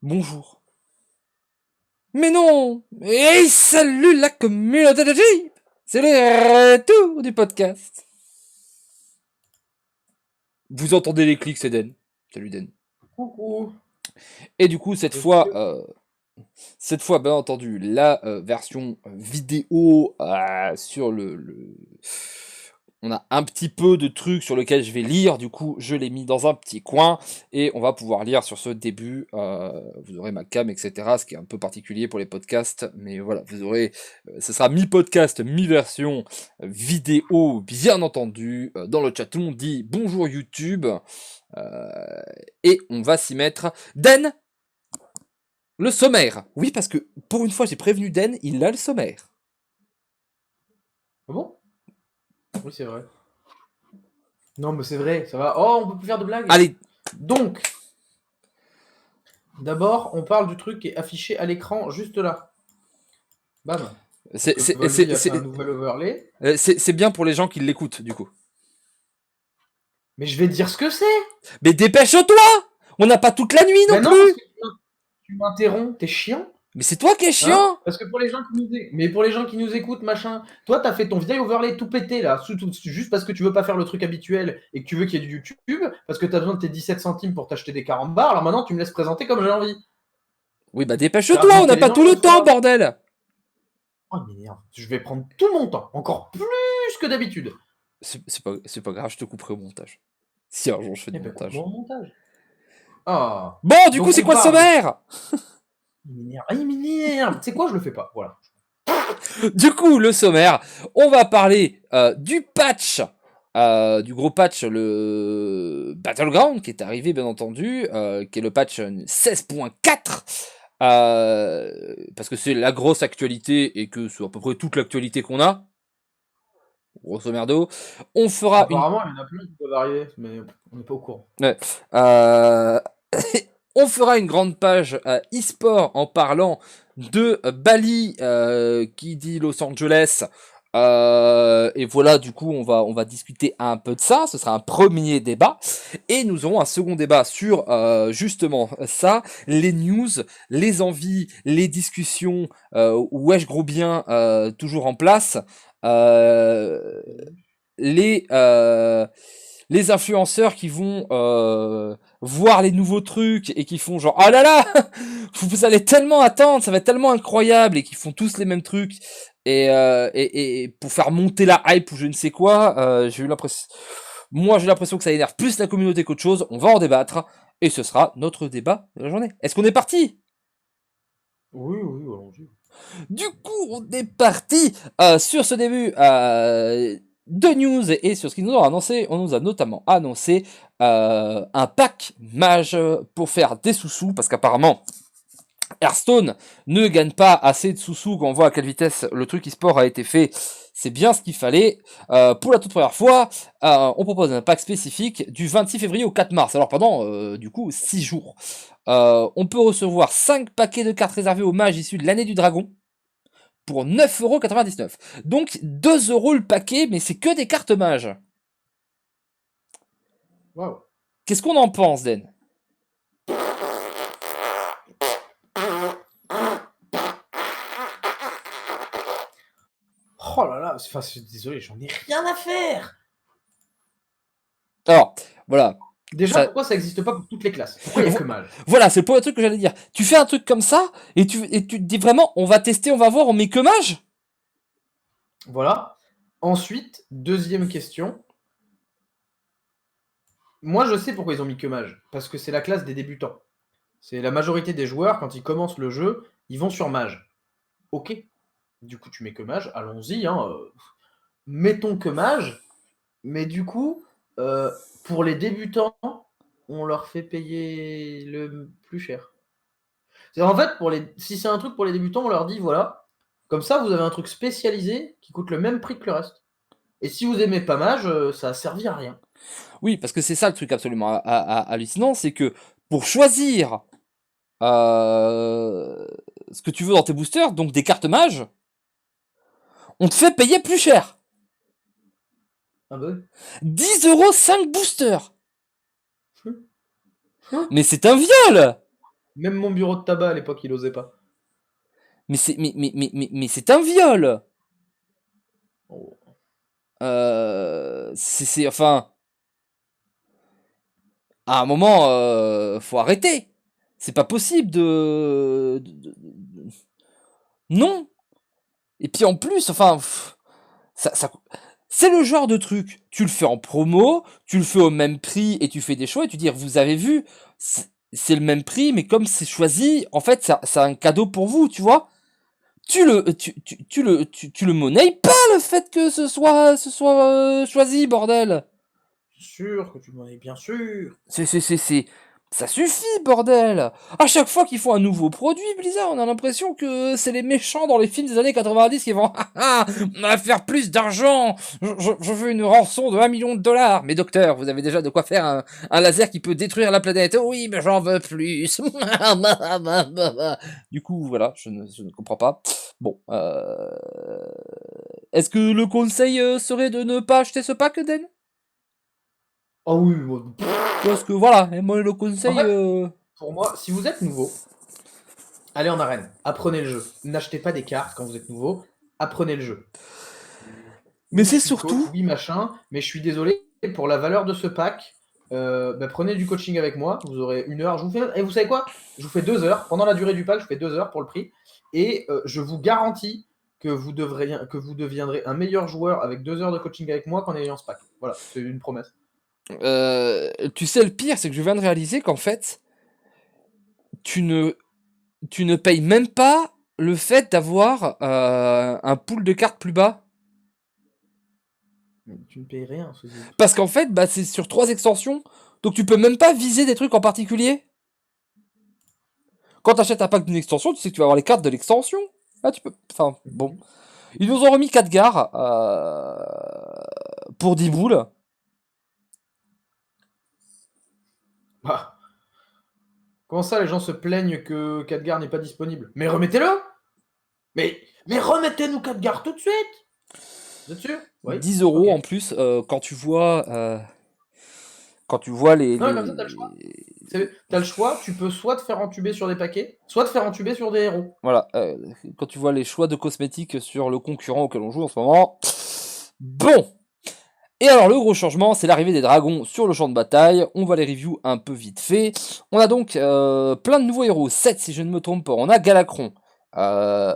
Bonjour. Mais non! Et salut la communauté de Jeep! C'est le retour du podcast. Vous entendez les clics, c'est Den. Salut Den. Coucou. Et du coup, cette Je fois, suis- bien entendu, la version vidéo sur On a un petit peu de trucs sur lesquels je vais lire, du coup je l'ai mis dans un petit coin et on va pouvoir lire sur ce début, vous aurez ma cam etc, ce qui est un peu particulier pour les podcasts, mais voilà, vous aurez, ce sera mi-podcast, mi-version vidéo bien entendu, dans le chat tout le monde dit bonjour YouTube, et on va s'y mettre. Den, le sommaire, oui parce que pour une fois j'ai prévenu Den, il a le sommaire. Ah bon? Oui, c'est vrai. Non, mais c'est vrai, ça va. Oh, on peut plus faire de blagues. Allez, Donc, d'abord, on parle du truc qui est affiché à l'écran juste là. Bam. Parce c'est que c'est- Volvi c'est- a fait un c'est- nouvel overlay. c'est bien pour les gens qui l'écoutent du coup. Mais je vais te dire ce que c'est. Mais dépêche-toi! On n'a pas toute la nuit non Mais non, parce plus! que tu m'interromps. T'es chiant. Mais c'est toi qui es Hein? chiant! Parce que pour les gens qui nous mais pour les gens qui nous écoutent, machin, toi, t'as fait ton vieil overlay tout pété là, juste parce que tu veux pas faire le truc habituel et que tu veux qu'il y ait du YouTube, parce que t'as besoin de tes 17 centimes pour t'acheter des carambars. Alors maintenant, tu me laisses présenter comme j'ai envie. Oui, bah Ça va dépêche-toi, on n'a planter les pas gens, tout le c'est pas temps, grave. bordel! Oh, il m'énerve. Je vais prendre tout mon temps, encore plus que d'habitude. C'est pas grave, je te couperai au montage. Si un jour je fais du Eh ben, coupe-moi montage. au montage. Ah. Bon, du coup, Donc, c'est on quoi le parle. sommaire? Il m'énerve. Ah, il m'énerve. Tu sais quoi, je le fais pas. Voilà. Du coup, le sommaire, on va parler du patch, du gros patch, le Battleground, qui est arrivé, bien entendu, qui est le patch 16.4. Parce que c'est la grosse actualité et que c'est à peu près toute l'actualité qu'on a, grosso merdo. On fera une Apparemment, il y en a plein qui peuvent arriver, mais on n'est pas au courant. ouais, on fera une grande page e-sport en parlant de Bali qui dit Los Angeles. Et voilà, du coup, on va discuter un peu de ça. Ce sera un premier débat. Et nous aurons un second débat sur justement ça, les news, les envies, les discussions, wesh gros bien, toujours en place. Euh, les, euh, les influenceurs qui vont voir les nouveaux trucs et qui font genre ah là là vous allez tellement attendre, ça va être tellement incroyable, et qui font tous les mêmes trucs et pour faire monter la hype ou je ne sais quoi. J'ai l'impression que ça énerve plus la communauté qu'autre chose. On va en débattre et ce sera notre débat de la journée. Est-ce qu'on est parti? Oui, oui, allons-y. Du coup, on est parti sur ce début de news et sur ce qu'ils nous ont annoncé. On nous a notamment annoncé un pack mage pour faire des sous-sous, parce qu'apparemment Hearthstone ne gagne pas assez de sous-sous quand on voit à quelle vitesse le truc e-sport a été fait. C'est bien ce qu'il fallait. Pour la toute première fois, on propose un pack spécifique du 26 février au 4 mars. Alors pendant du coup 6 jours. On peut recevoir 5 paquets de cartes réservées aux mages issus de l'année du dragon pour 9,99€. Donc 2€ le paquet, mais c'est que des cartes mages. Waouh. Qu'est-ce qu'on en pense, Den? Oh là là, enfin, désolé, j'en ai rien à faire. Alors, voilà. Déjà, Ça, pourquoi ça n'existe pas pour toutes les classes? Pourquoi il n'y a que mage? voilà, c'est le premier truc que j'allais dire. Tu fais un truc comme ça, et tu te dis vraiment, on va tester, on va voir, on met que mage? Voilà. Ensuite, deuxième question. Moi, je sais pourquoi ils ont mis que mage. Parce que c'est la classe des débutants. C'est la majorité des joueurs, quand ils commencent le jeu, ils vont sur mage. Ok. Du coup, tu mets que mage, allons-y. Hein, mettons que mage. Mais du coup, pour les débutants, on leur fait payer le plus cher. En fait, si c'est un truc pour les débutants, on leur dit voilà, comme ça, vous avez un truc spécialisé qui coûte le même prix que le reste. Et si vous aimez pas mage, ça a servi à rien. Oui, parce que c'est ça le truc absolument hallucinant, c'est que pour choisir euh, ce que tu veux dans tes boosters, donc des cartes mages, on te fait payer plus cher. Ah bah oui. 10€ 5 boosters. Hein. Mais c'est un viol! Même mon bureau de tabac à l'époque, il osait pas. Mais c'est un viol. Oh. Enfin, à un moment, faut arrêter. C'est pas possible non. Et puis en plus, enfin, ça, c'est le genre de truc. Tu le fais en promo, tu le fais au même prix et tu fais des choix et tu dis, vous avez vu, c'est le même prix, mais comme c'est choisi, en fait, c'est un cadeau pour vous, tu vois. Tu le monnayes pas le fait que ce soit choisi, bordel. Sûr que tu m'en es bien sûr. Ça suffit, bordel. À chaque fois qu'ils font un nouveau produit, Blizzard, on a l'impression que c'est les méchants dans les films des années 90 qui vont, on va faire plus d'argent. Je veux une rançon de 1 million de dollars. Mais docteur, vous avez déjà de quoi faire un laser qui peut détruire la planète. Oh oui, mais j'en veux plus. Du coup, voilà, je ne comprends pas. Bon, est-ce que le conseil serait de ne pas acheter ce pack, Den? Ah oui, Parce que voilà, et moi le en conseil. fait, pour moi, si vous êtes nouveau, allez en arène, apprenez le jeu. N'achetez pas des cartes quand vous êtes nouveau, apprenez le jeu. Mais Oui, je c'est suis coach, surtout. oui, machin, mais je suis désolé pour la valeur de ce pack. Prenez du coaching avec moi, vous aurez 1 heure. Et vous savez quoi? Je vous fais 2 heures. Pendant la durée du pack, je fais 2 heures pour le prix. Et je vous garantis que vous deviendrez un meilleur joueur avec 2 heures de coaching avec moi qu'en ayant ce pack. Voilà, c'est une promesse. Tu sais, le pire, c'est que je viens de réaliser qu'en fait, tu ne, tu ne payes même pas le fait d'avoir un pool de cartes plus bas. Tu ne payes rien, Parce qu'en fait, bah, c'est sur 3 extensions. Donc tu peux même pas viser des trucs en particulier. Quand tu achètes un pack d'une extension, tu sais que tu vas avoir les cartes de l'extension. Là, tu peux. Enfin, bon. Ils nous ont remis 4 gares pour 10 boules. Bah, comment ça, les gens se plaignent que Khadgar n'est pas disponible? Mais remettez-le! Mais remettez-nous Khadgar tout de suite! Vous êtes sûr? Oui? 10 euros Ok. en plus quand tu vois Non, mais comme ça, t'as le choix. T'as le choix, tu peux soit te faire entuber sur des paquets, soit te faire entuber sur des héros. Voilà, quand tu vois les choix de cosmétiques sur le concurrent auquel on joue en ce moment. Bon. Et alors le gros changement, c'est l'arrivée des dragons sur le champ de bataille. On va les review un peu vite fait. On a donc plein de nouveaux héros. 7 si je ne me trompe pas. On a Galacron. euh,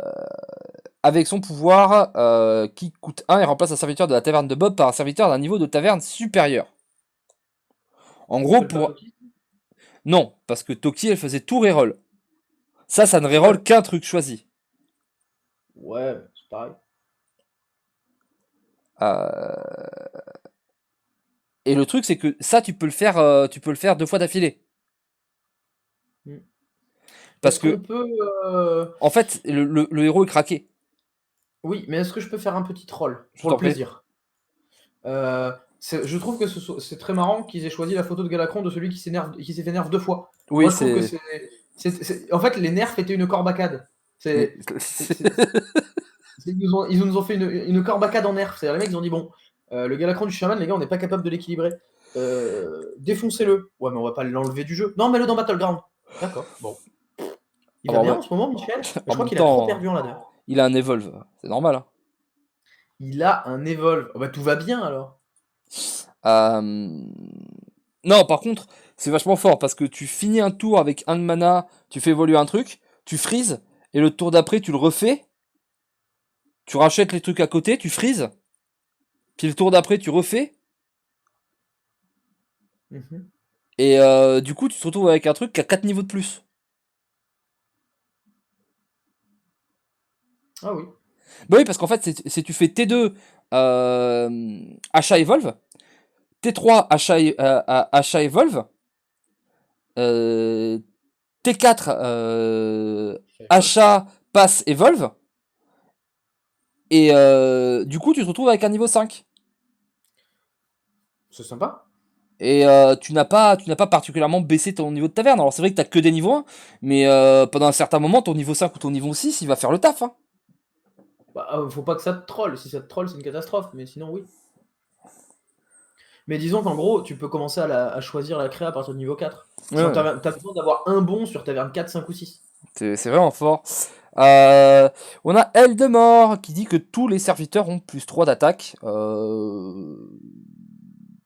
avec son pouvoir qui coûte 1 et remplace un serviteur de la taverne de Bob par un serviteur d'un niveau de taverne supérieur. En Ça gros, s'appelle pas pour... Toki? Non, parce que Toki, elle faisait tout reroll. Ça ne Ouais. reroll qu'un truc choisi. Ouais, c'est pareil. Euh, Et le truc, c'est que ça, tu peux le faire 2 fois d'affilée. Hmm. Parce Est-ce qu'on que, peut. en fait, le héros est craqué. Oui, mais est-ce que je peux faire un petit troll Je pour le t'en prie. plaisir? Je trouve que c'est très marrant qu'ils aient choisi la photo de Galacron de celui qui s'est fait nerf 2 fois. Oui, Moi, je trouve que c'est. En fait, les nerfs étaient une corbacade. Mais. Ils nous ont fait une corbacade en nerf. C'est-à-dire, les mecs, ils ont dit bon, le Galacron du chaman, les gars, on n'est pas capable de l'équilibrer. Défoncez-le. Ouais, mais on va pas l'enlever du jeu. Non, mets-le dans Battleground. D'accord, bon. Il Ah va bah, bien en ce moment, Michel? Mais je en crois même qu'il a trop temps, perdu en ladder. il a un evolve. C'est normal. Hein. Il a un evolve. Oh, bah, tout va bien alors. Euh, Non, par contre, c'est vachement fort parce que tu finis un tour avec 1 de mana, tu fais évoluer un truc, tu freezes, et le tour d'après, tu le refais, tu rachètes les trucs à côté, tu freezes, puis le tour d'après, tu refais, Mhm. et du coup, tu te retrouves avec un truc qui a 4 niveaux de plus. Ah oui. Bah oui, parce qu'en fait, c'est tu fais T2 achat evolve, T3 achat evolve, euh, T4 achat pass evolve, et du coup, tu te retrouves avec un niveau 5. C'est sympa. Et tu n'as pas particulièrement baissé ton niveau de taverne. Alors c'est vrai que t'as que des niveaux 1, mais pendant un certain moment, ton niveau 5 ou ton niveau 6, il va faire le taf. Hein. Bah, faut pas que ça te troll. Si ça te troll, c'est une catastrophe. Mais sinon, oui. Mais disons qu'en gros, tu peux commencer à choisir la créa à partir du niveau 4. Ouais, ouais. T'as besoin d'avoir un bon sur taverne 4, 5 ou 6. C'est vraiment fort. Euh, on a Eldemort qui dit que tous les serviteurs ont +3 d'attaque.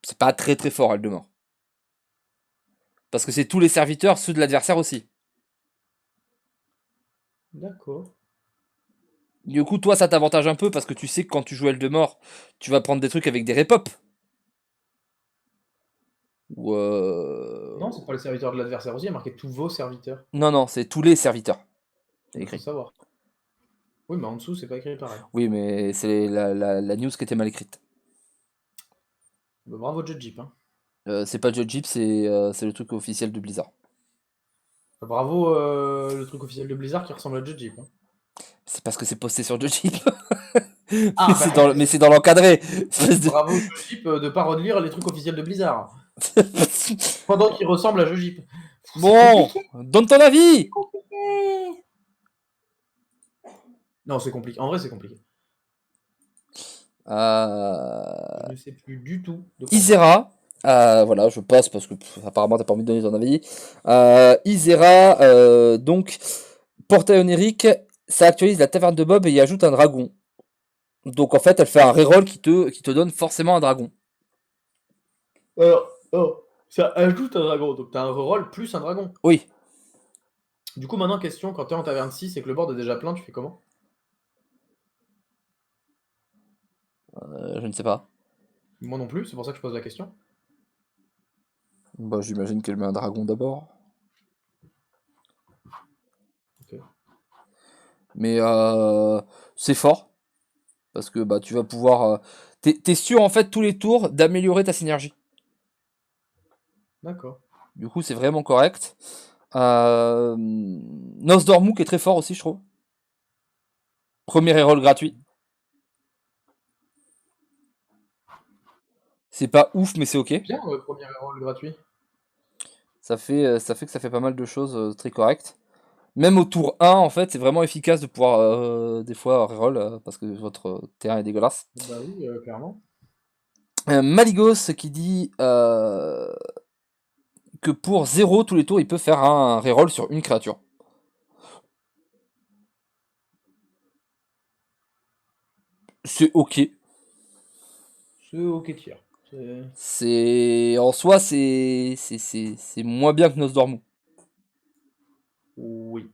C'est pas très très fort, Eldemort. Parce que c'est tous les serviteurs, ceux de l'adversaire aussi. D'accord. Du coup, toi, ça t'avantage un peu parce que tu sais que quand tu joues Eldemort, tu vas prendre des trucs avec des repop. Ou Non, c'est pas le serviteur de l'adversaire aussi, il y a marqué tous vos serviteurs. Non, non, c'est tous les serviteurs. C'est Il faut écrit. savoir. Oui, mais en dessous, c'est pas écrit pareil. Oui, mais c'est la news qui était mal écrite. Bah, bravo Judge Jeep, hein. C'est pas Judge Jeep, c'est le truc officiel de Blizzard. Bah, bravo le truc officiel de Blizzard qui ressemble à Judge Jeep, hein. C'est parce que c'est posté sur Judge Jeep. Ah, bah, Mais c'est dans l'encadré. Espèce de- bravo Judge Jeep de pas relire les trucs officiels de Blizzard. Pendant qu'il ressemble à Judge Jeep. C'est Bon, compliqué. donne ton avis. Non, c'est compliqué. En vrai, c'est compliqué. Je Euh... ne sais plus du tout de quoi on parle. Isera, voilà, je passe parce que apparemment t'as pas envie de donner ton avis. Isera, donc, portail onirique, ça actualise la taverne de Bob et y ajoute un dragon. Donc en fait, elle fait un reroll qui te donne forcément un dragon. Alors, oh, ça ajoute un dragon, donc t'as un reroll plus un dragon. Oui, Du coup, maintenant, question, quand t'es en taverne 6 et que le board est déjà plein, tu fais comment? je ne sais pas. Moi non plus, c'est pour ça que je pose la question. Bah, j'imagine qu'elle met un dragon d'abord. Ok. Mais c'est fort. Parce que bah, tu vas pouvoir. T'es sûr en fait tous les tours d'améliorer ta synergie. D'accord. Du coup, c'est vraiment correct. Nosdormu qui est très fort aussi, je trouve. Premier reroll gratuit. C'est pas ouf, mais c'est ok. Bien, premier reroll gratuit. Ça fait que ça fait pas mal de choses très correctes. Même au tour 1, en fait, c'est vraiment efficace de pouvoir des fois reroll parce que votre terrain est dégueulasse. Bah oui, clairement. Maligos qui dit que pour 0 tous les tours, il peut faire un reroll sur une créature. C'est ok. C'est ok tiers. C'est en soi, c'est moins bien que Nosdormu. Oui.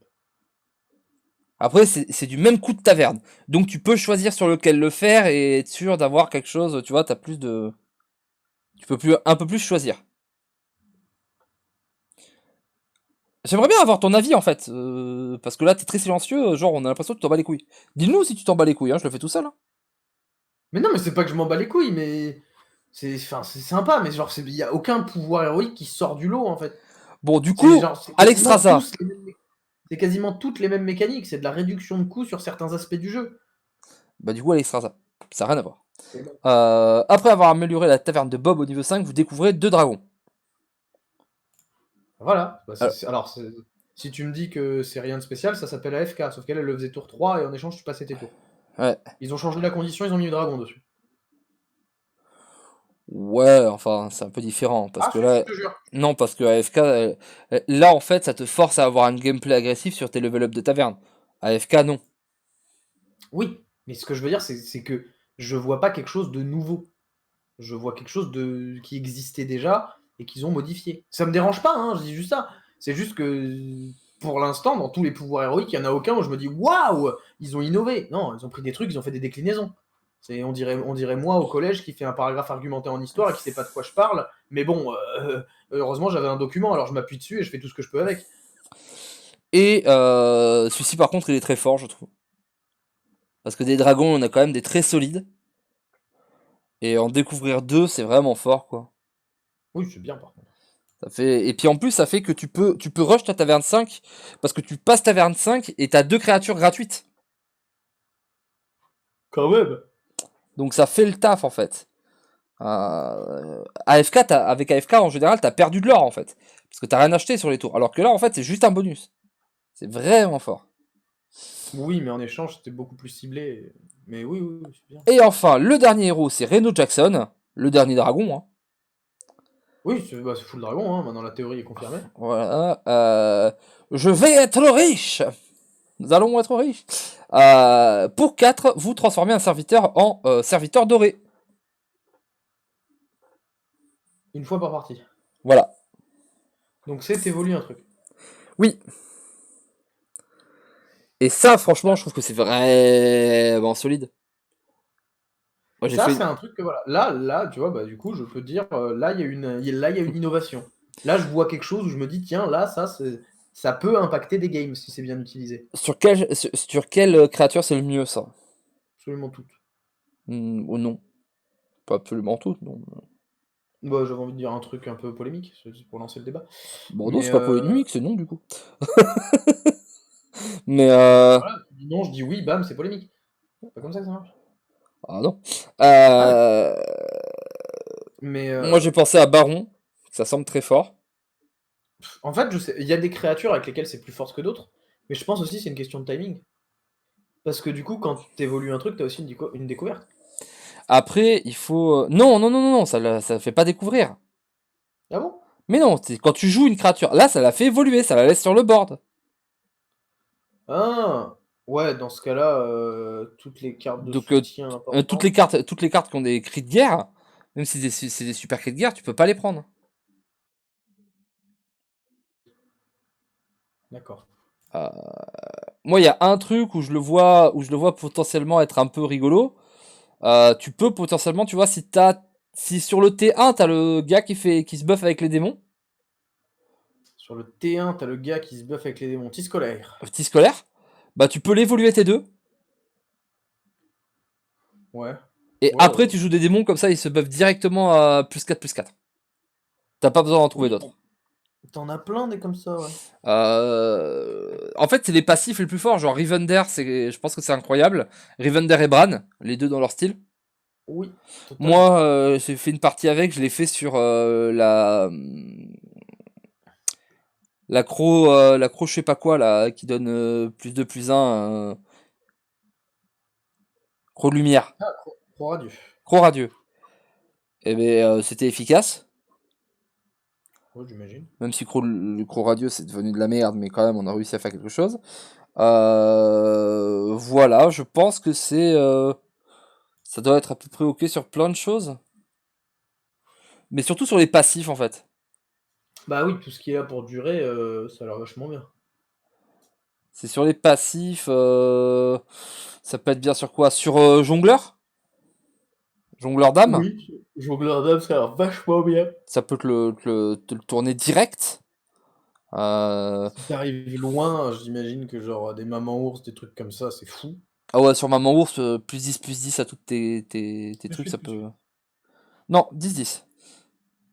Après, c'est du même coup de taverne. Donc tu peux choisir sur lequel le faire et être sûr d'avoir quelque chose, tu vois, t'as plus de. Tu peux plus, un peu plus choisir. J'aimerais bien avoir ton avis en fait, parce que là t'es très silencieux, genre on a l'impression que tu t'en bats les couilles. Dis-nous si tu t'en bats les couilles, hein, je le fais tout seul. Hein. Mais non, mais c'est pas que je m'en bats les couilles, mais c'est sympa, mais genre, il y a aucun pouvoir héroïque qui sort du lot, en fait. Bon, du C'est coup, genre, c'est Alex quasiment Raza. c'est quasiment toutes les mêmes mécaniques, c'est de la réduction de coûts sur certains aspects du jeu. Bah du coup, Alex Raza. Ça n'a rien à voir. Après avoir amélioré la taverne de Bob au niveau 5, vous découvrez 2 dragons. Voilà. Bah, Alors, si tu me dis que c'est rien de spécial, ça s'appelle AFK, sauf qu'elle, elle le faisait tour 3 et en échange, tu passais tes tours. ouais. Ils ont changé la condition, ils ont mis le dragon dessus. Ouais, enfin, c'est un peu différent, parce Ah, que si, je là... te jure. Non, parce que AFK, là en fait, ça te force à avoir un gameplay agressif sur tes level up de taverne. AFK, non. Oui, mais ce que je veux dire, c'est que je vois pas quelque chose de nouveau. Je vois quelque chose qui existait déjà et qu'ils ont modifié. Ça me dérange pas, hein, je dis juste ça. C'est juste que pour l'instant, dans tous les pouvoirs héroïques, il n'y en a aucun où je me dis waouh, ils ont innové. Non, ils ont pris des trucs, ils ont fait des déclinaisons. On dirait moi au collège qui fait un paragraphe argumenté en histoire et qui sait pas de quoi je parle. Mais bon, heureusement j'avais un document, alors je m'appuie dessus et je fais tout ce que je peux avec. Et celui-ci, par contre, il est très fort, je trouve. Parce que des dragons, on a quand même des très solides. Et en découvrir 2, c'est vraiment fort, quoi. Oui, c'est bien par contre. Ça fait... Et puis en plus, ça fait que tu peux rush ta taverne 5, parce que tu passes taverne 5 et t'as 2 créatures gratuites. Quand même. Donc ça fait le taf, en fait. AFK, avec AFK, en général, t'as perdu de l'or, en fait. Parce que t'as rien acheté sur les tours. Alors que là, en fait, c'est juste un bonus. C'est vraiment fort. Oui, mais en échange, c'était beaucoup plus ciblé. Mais oui, oui, oui, c'est bien. Et enfin, le dernier héros, c'est Reno Jackson, le dernier dragon. Hein. Oui, c'est full dragon, hein, maintenant la théorie est confirmée. Voilà. Je vais être riche. Nous allons être riches. Pour 4, vous transformez un serviteur en serviteur doré. Une fois par partie. Voilà. Donc c'est évoluer un truc. Oui. Et ça, franchement, je trouve que c'est vraiment solide. Moi, j'ai Ça, fait. c'est un truc que voilà. Là, tu vois, bah, du coup, je peux te dire, là, il y a une innovation. Là, je vois quelque chose où je me dis, tiens, là, ça peut impacter des games si c'est bien utilisé. Sur quelle créature c'est le mieux, ça? Absolument tout. Ou non? Pas absolument toutes, non. Bah, j'avais envie de dire un truc un peu polémique, c'est pour lancer le débat. Bordeaux, Mais c'est pas polémique, c'est non, du coup. Mais, voilà, tu dis non, je dis oui, bam, c'est polémique. C'est pas comme ça que ça marche. ah non. Ah, d'accord. Euh, Mais Moi, j'ai pensé à Baron. Ça semble très fort. en fait, je sais, il y a des créatures avec lesquelles c'est plus fort que d'autres, mais je pense aussi que c'est une question de timing. Parce que du coup, quand t'évolues un truc, t'as aussi une découverte. Après, il faut. Non, non, non, non, non, ça fait pas découvrir. Ah bon? Mais non, quand tu joues une créature, là, ça la fait évoluer, ça la laisse sur le board. Ah! Ouais, dans ce cas-là, toutes les cartes de Donc, soutien importantes. toutes les cartes qui ont des cris de guerre, même si c'est des super cris de guerre, tu peux pas les prendre. D'accord. Euh, Moi, il y a un truc où je le vois potentiellement être un peu rigolo. Tu peux potentiellement, tu vois, si sur le T1, t'as le gars qui se buff avec les démons, Sur le T1, t'as le gars qui se buffe avec les démons scolaires. petit scolaire, bah tu peux l'évoluer T2, Ouais. et Ouais, après ouais. tu joues des démons comme ça, ils se buffent directement à +4/+4. T'as pas besoin d'en trouver Oui, d'autres. t'en as plein des comme ça, ouais. En fait, c'est les passifs les plus forts, genre Rivender, je pense que c'est incroyable. Rivender et Bran, les deux dans leur style. Oui, totalement. Moi, j'ai fait une partie avec, je l'ai fait sur la croc je sais pas quoi là, qui donne +2/+1, croc de lumière, Ah, trop radieux. croc radieux. Et ben c'était efficace, Ouais, j'imagine. même si croc radieux c'est devenu de la merde, mais quand même on a réussi à faire quelque chose. Voilà, je pense que ça doit être à peu près ok sur plein de choses, mais surtout sur les passifs en fait. Bah oui, tout ce qui est là pour durer, ça a l'air vachement bien. C'est sur les passifs, ça peut être bien sur quoi? Sur jongleur? Jongleur d'âme? Oui, jongleur d'âme, ça a l'air vachement bien. Ça peut te le tourner direct. Euh, Si t'arrives loin, j'imagine que genre des mamans ours, des trucs comme ça, c'est fou. Ah ouais, sur Maman Ours, +10/+10 à tous tes Plus trucs, 8, ça plus peut. 8. Non, 10/10.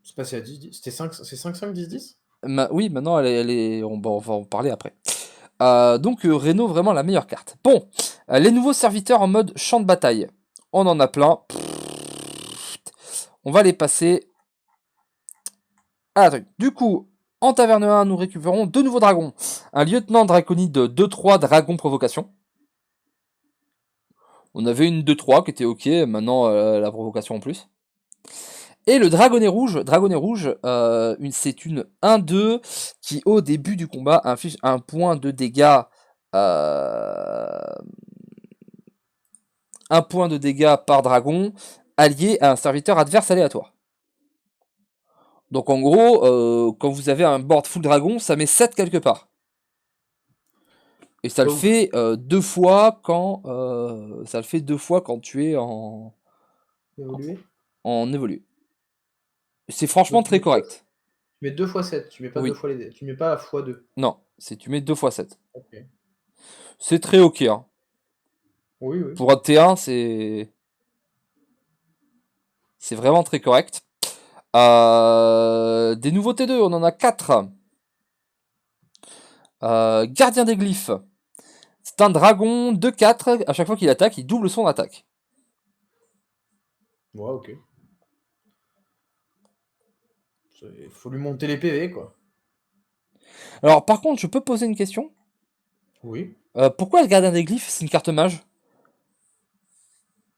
C'est passé à 10-10. C'était 5, c'est 5-5, 10-10? Oui, maintenant, on va en parler après. Donc, Reno, vraiment la meilleure carte. Bon, les nouveaux serviteurs en mode champ de bataille. On en a plein. On va les passer à la truc. Du coup, en taverne 1, nous récupérons deux nouveaux dragons. Un lieutenant draconide de 2-3 dragon provocation. On avait une 2-3 qui était ok, maintenant la provocation en plus. Et le dragonnet rouge, c'est une 1-2 qui au début du combat inflige un point de dégâts, euh, un point de dégâts par dragon allié à un serviteur adverse aléatoire. Donc en gros, quand vous avez un board full dragon, ça met 7 quelque part. Et ça C'est le pas ouf. fait deux fois quand tu es Évolué. en évolué. C'est franchement Donc tu très mets quoi? correct. Tu mets 2 fois 7, tu mets pas 2 Oui. fois les dés. Tu mets pas fois 2. Non, tu mets 2 fois 7. Ok. C'est très ok, hein. Oui, oui. Pour un T1, c'est vraiment très correct. Des nouveaux T2, on en a 4. Gardien des glyphes. C'est un dragon 2-4. À chaque fois qu'il attaque, il double son attaque. Ouais, ok. Il faut lui monter les PV, quoi. Alors, par contre, je peux poser une question. Oui, Pourquoi le gardien des glyphes, c'est une carte mage?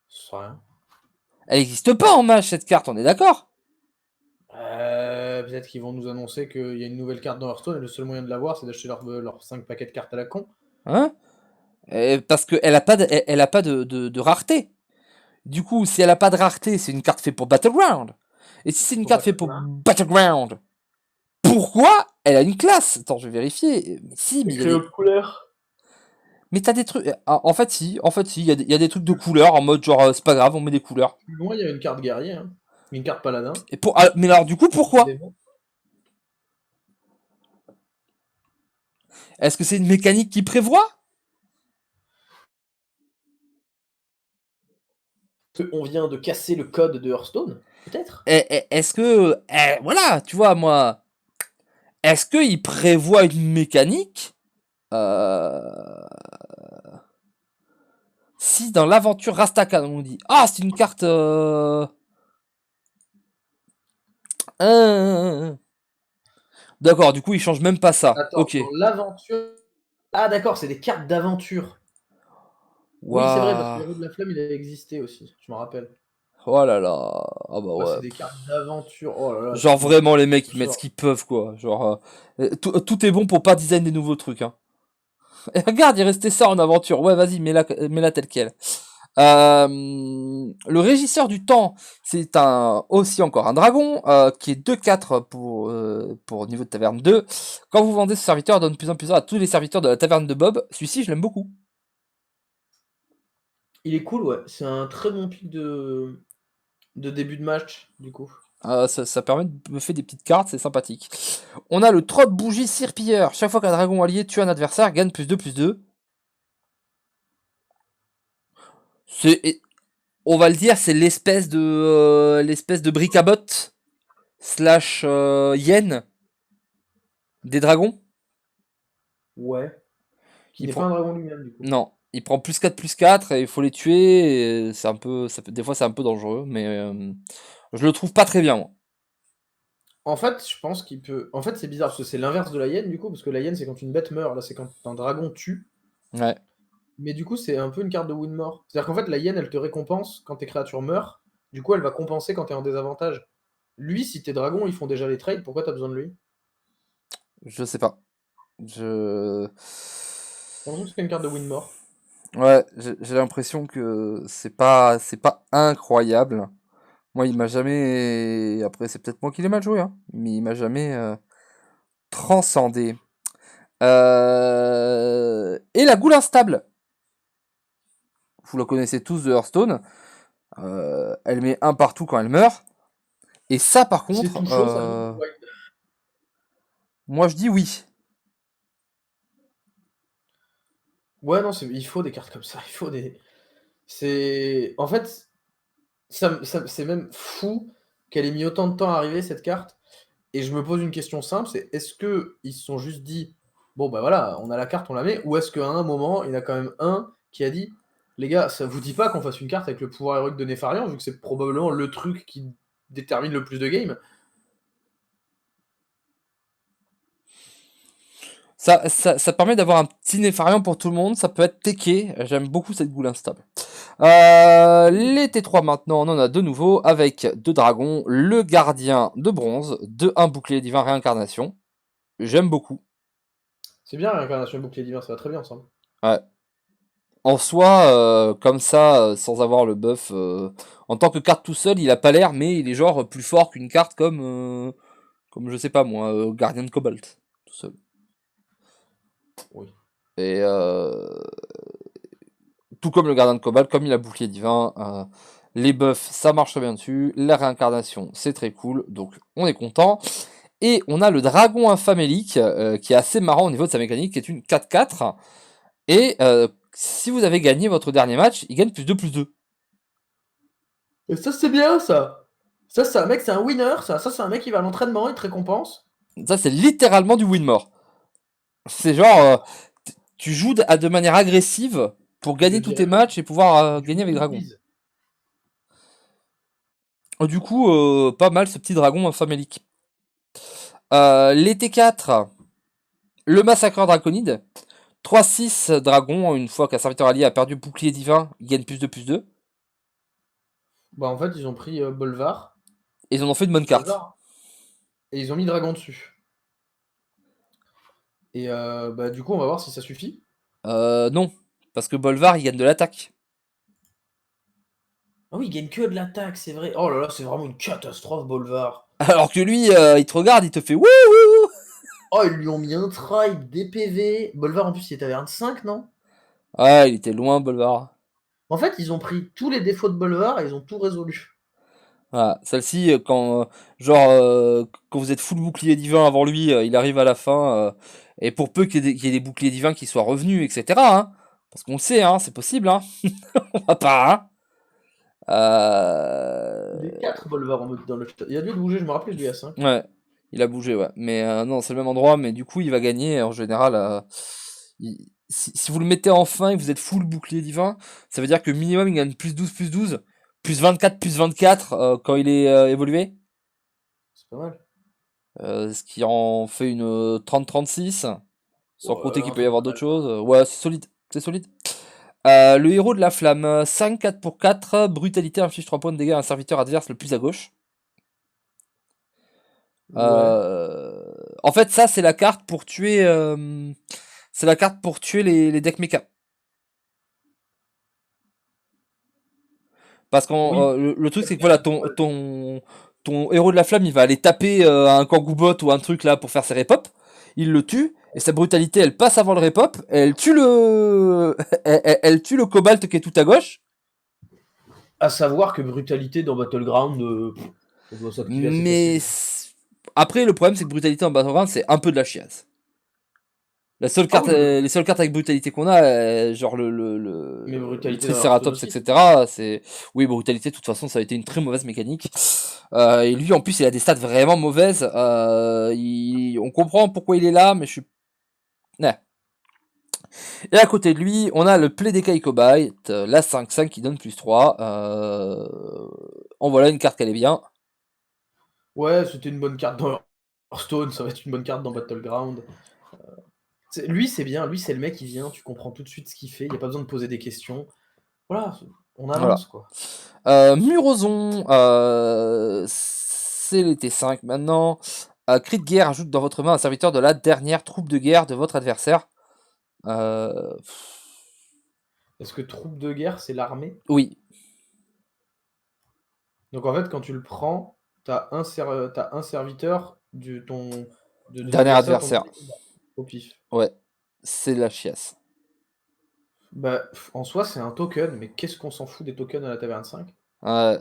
c'est rien. Elle n'existe pas en mage, cette carte, on est d'accord? Peut-être qu'ils vont nous annoncer qu'il y a une nouvelle carte dans Hearthstone et le seul moyen de l'avoir, c'est d'acheter leurs 5 paquets de cartes à la con. Hein? Parce qu'elle a pas elle a pas de rareté. Du coup, si elle a pas de rareté, c'est une carte faite pour Battleground. Et si c'est une Pour carte faite pour Battleground. Battleground, pourquoi elle a une classe? Attends, je vais vérifier. Mais si, mais il y a Écrit des... haute couleur. Mais t'as des trucs... En fait, si, il y a des trucs de couleurs, en mode genre, c'est pas grave, on met des couleurs. Plus loin, il y a une carte guerrier, hein. Une carte paladin. Mais alors, du coup, pourquoi? Démon. Est-ce que c'est une mécanique qui prévoit? On vient de casser le code de Hearthstone, peut-être. Est-ce que... voilà, tu vois, moi... Est-ce qu'il prévoit une mécanique si dans l'aventure Rastakhan, on dit ah, c'est une carte. D'accord, du coup, il change même pas ça. Attends, Ok. dans l'aventure. Ah, d'accord, c'est des cartes d'aventure. Oui, c'est vrai, parce que Waouh. l'héros de la flamme, il a existé aussi, je me rappelle. Oh là là. Ah bah Ouais, ouais. c'est des cartes d'aventure. Oh là là, Genre vraiment, les mecs, je ils mettent ce sors. qu'ils peuvent, quoi. Genre, tout est bon pour pas design des nouveaux trucs, hein. Et regarde, il restait ça en aventure. Ouais, vas-y, mets-la tel quel. Le régisseur du temps, c'est aussi encore un dragon qui est 2-4 pour niveau de taverne 2. Quand vous vendez ce serviteur, donne plus en plus à tous les serviteurs de la taverne de Bob. Celui-ci, je l'aime beaucoup. Il est cool, ouais. C'est un très bon pic de début de match, du coup. Ça permet de me faire des petites cartes, c'est sympathique. On a le trot de bougie cirpilleur. Chaque fois qu'un dragon allié tue un adversaire, gagne +2/+2. C'est, on va le dire, c'est l'espèce de bric-à-bot slash yen des dragons. Ouais. Qui Il n'est pas prend, un dragon lui-même, du coup. non, il prend +4/+4 et il faut les tuer. Et c'est un peu, des fois c'est un peu dangereux, mais je le trouve pas très bien, moi. En fait, je pense qu'il peut. En fait, c'est bizarre, parce que c'est l'inverse de la hyène, du coup, parce que la hyène, c'est quand une bête meurt. Là, c'est quand un dragon tue. Ouais. Mais du coup, c'est un peu une carte de win more. C'est-à-dire qu'en fait, la hyène, elle te récompense quand tes créatures meurent. Du coup, elle va compenser quand t'es en désavantage. Lui, si tes dragons, ils font déjà les trades, pourquoi t'as besoin de lui? Je sais pas. Je, J'ai l'impression que c'est une carte de win more. ouais, j'ai l'impression que c'est pas incroyable. Moi, il m'a jamais. Après, c'est peut-être moi qui l'ai mal joué, hein, mais il m'a jamais transcendé. Et la goule instable. Vous la connaissez tous de Hearthstone. Elle met un partout quand elle meurt. Et ça, par C'est contre, tout chaud, ça monte. Ouais. moi je dis oui. Ouais, non, il faut des cartes comme ça. Il faut des. C'est. En fait, c'est même fou qu'elle ait mis autant de temps à arriver, cette carte. Et je me pose une question simple, c'est est-ce que ils se sont juste dit, bon bah voilà, on a la carte, on la met, ou est-ce qu'à un moment, il y en a quand même un qui a dit, les gars, ça vous dit pas qu'on fasse une carte avec le pouvoir héroïque de Nefarian, vu que c'est probablement le truc qui détermine le plus de games. Ça permet d'avoir un petit Néfarian pour tout le monde. Ça peut être Teke. J'aime beaucoup cette goule instable. Les T3 maintenant, on en a de nouveau avec deux dragons, le gardien de bronze, un bouclier divin réincarnation. J'aime beaucoup. C'est bien, l'incarnation bouclier divin, ça va très bien ensemble. Ouais. En soi, comme ça, sans avoir le buff, en tant que carte tout seul, il a pas l'air, mais il est genre plus fort qu'une carte comme je sais pas moi, gardien de Cobalt, tout seul. Oui. Et tout comme le gardien de Cobalt, comme il a bouclier divin, les buffs, ça marche très bien dessus. La réincarnation, c'est très cool, donc on est content. Et on a le dragon infamélique, qui est assez marrant au niveau de sa mécanique, qui est une 4-4. Et si vous avez gagné votre dernier match, il gagne +2/+2. Et ça, c'est bien, ça. Ça, c'est un mec, c'est un winner, ça. Ça, c'est un mec qui va à l'entraînement, il te récompense. Ça, c'est littéralement du win-more. C'est genre, tu joues de manière agressive pour Je gagner tous tes dirais même matchs et pouvoir du gagner avec dragon. win-wise. Du coup, pas mal ce petit dragon famélique. Les T4, le massacreur draconide. 3-6 dragons, une fois qu'un serviteur allié a perdu bouclier divin, il gagne +2/+2. Bah, en fait, ils ont pris Bolvar. Et ils en ont fait une bonne C'est carte. hasard. et ils ont mis dragon dessus. Et bah, du coup, on va voir si ça suffit. Non, parce que Bolvar, il gagne de l'attaque. Ah oui, il gagne que de l'attaque, c'est vrai. Oh là là, c'est vraiment une catastrophe, Bolvar. Alors que lui, il te regarde, il te fait wouh wouh. Oh, ils lui ont mis un tribe, des PV. Bolvar, en plus, il est taverne 5, non? Ah, il était loin, Bolvar. En fait, ils ont pris tous les défauts de Bolvar et ils ont tout résolu. Voilà, celle-ci, genre, quand vous êtes full bouclier divin avant lui, il arrive à la fin, et pour peu qu'il y ait des boucliers divins qui soient revenus, etc., hein, parce qu'on le sait, hein, c'est possible, hein, on va pas, hein. Il est 4 Bolvar en mode dans le chat. Il a dû bouger, je me rappelais, lui à 5. Ouais, il a bougé, ouais, mais non, c'est le même endroit, mais du coup, il va gagner, en général, si vous le mettez en fin et que vous êtes full bouclier divin, ça veut dire que minimum, il gagne plus 12, plus 24, plus 24, quand il est évolué. C'est pas mal. Ce qui en fait une 30-36, sans Oh, compter qu'il non, peut y c'est avoir pas d'autres mal. choses. Ouais, c'est solide, c'est solide. Le héros de la flamme, 5, 4 pour 4, brutalité, inflige 3 points de dégâts à un serviteur adverse le plus à gauche. Ouais. En fait, ça, c'est la carte pour tuer, c'est la carte pour tuer les decks mecha. Parce que Oui, le truc, c'est que voilà, quatrième ton, étoile. ton, ton héros de la flamme, il va aller taper un Kangoo-bot ou un truc là pour faire ses repop. Il le tue, et sa brutalité, elle passe avant le repop, et elle tue le, elle tue le cobalt qui est tout à gauche. À savoir que brutalité dans Battleground, ça doit s'activer assez Mais facilement. après, le problème, c'est que brutalité en Battleground, c'est un peu de la chiasse. Ah oui, Les seules cartes avec brutalité qu'on a, genre mais le brutalité dans Hearthstone Triceratops, aussi. etc. C'est oui, brutalité. De toute façon, ça a été une très mauvaise mécanique. Et lui, en plus, il a des stats vraiment mauvaises. On comprend pourquoi il est là, mais je suis. Ouais. Et à côté de lui, on a le Plédécaille Cobalt, la 5-5 qui donne plus 3. En voilà une carte qu'elle est bien. Ouais, c'était une bonne carte dans Hearthstone, ça va être une bonne carte dans Battleground. Lui, c'est bien, lui, c'est le mec qui vient, tu comprends tout de suite ce qu'il fait, il n'y a pas besoin de poser des questions. Voilà, on Voilà. avance, quoi. Murozon, c'est les T5 maintenant. Cri de guerre ajoute dans votre main un serviteur de la dernière troupe de guerre de votre adversaire. Euh, Est-ce que troupe de guerre, c'est l'armée? oui, Donc en fait, quand tu le prends, t'as un serviteur de dernier l'adversaire, ton adversaire. dernier combat, au pif. Ouais, c'est de la chiasse. Bah, en soi, c'est un token, mais qu'est-ce qu'on s'en fout des tokens à la taverne 5? Ouais,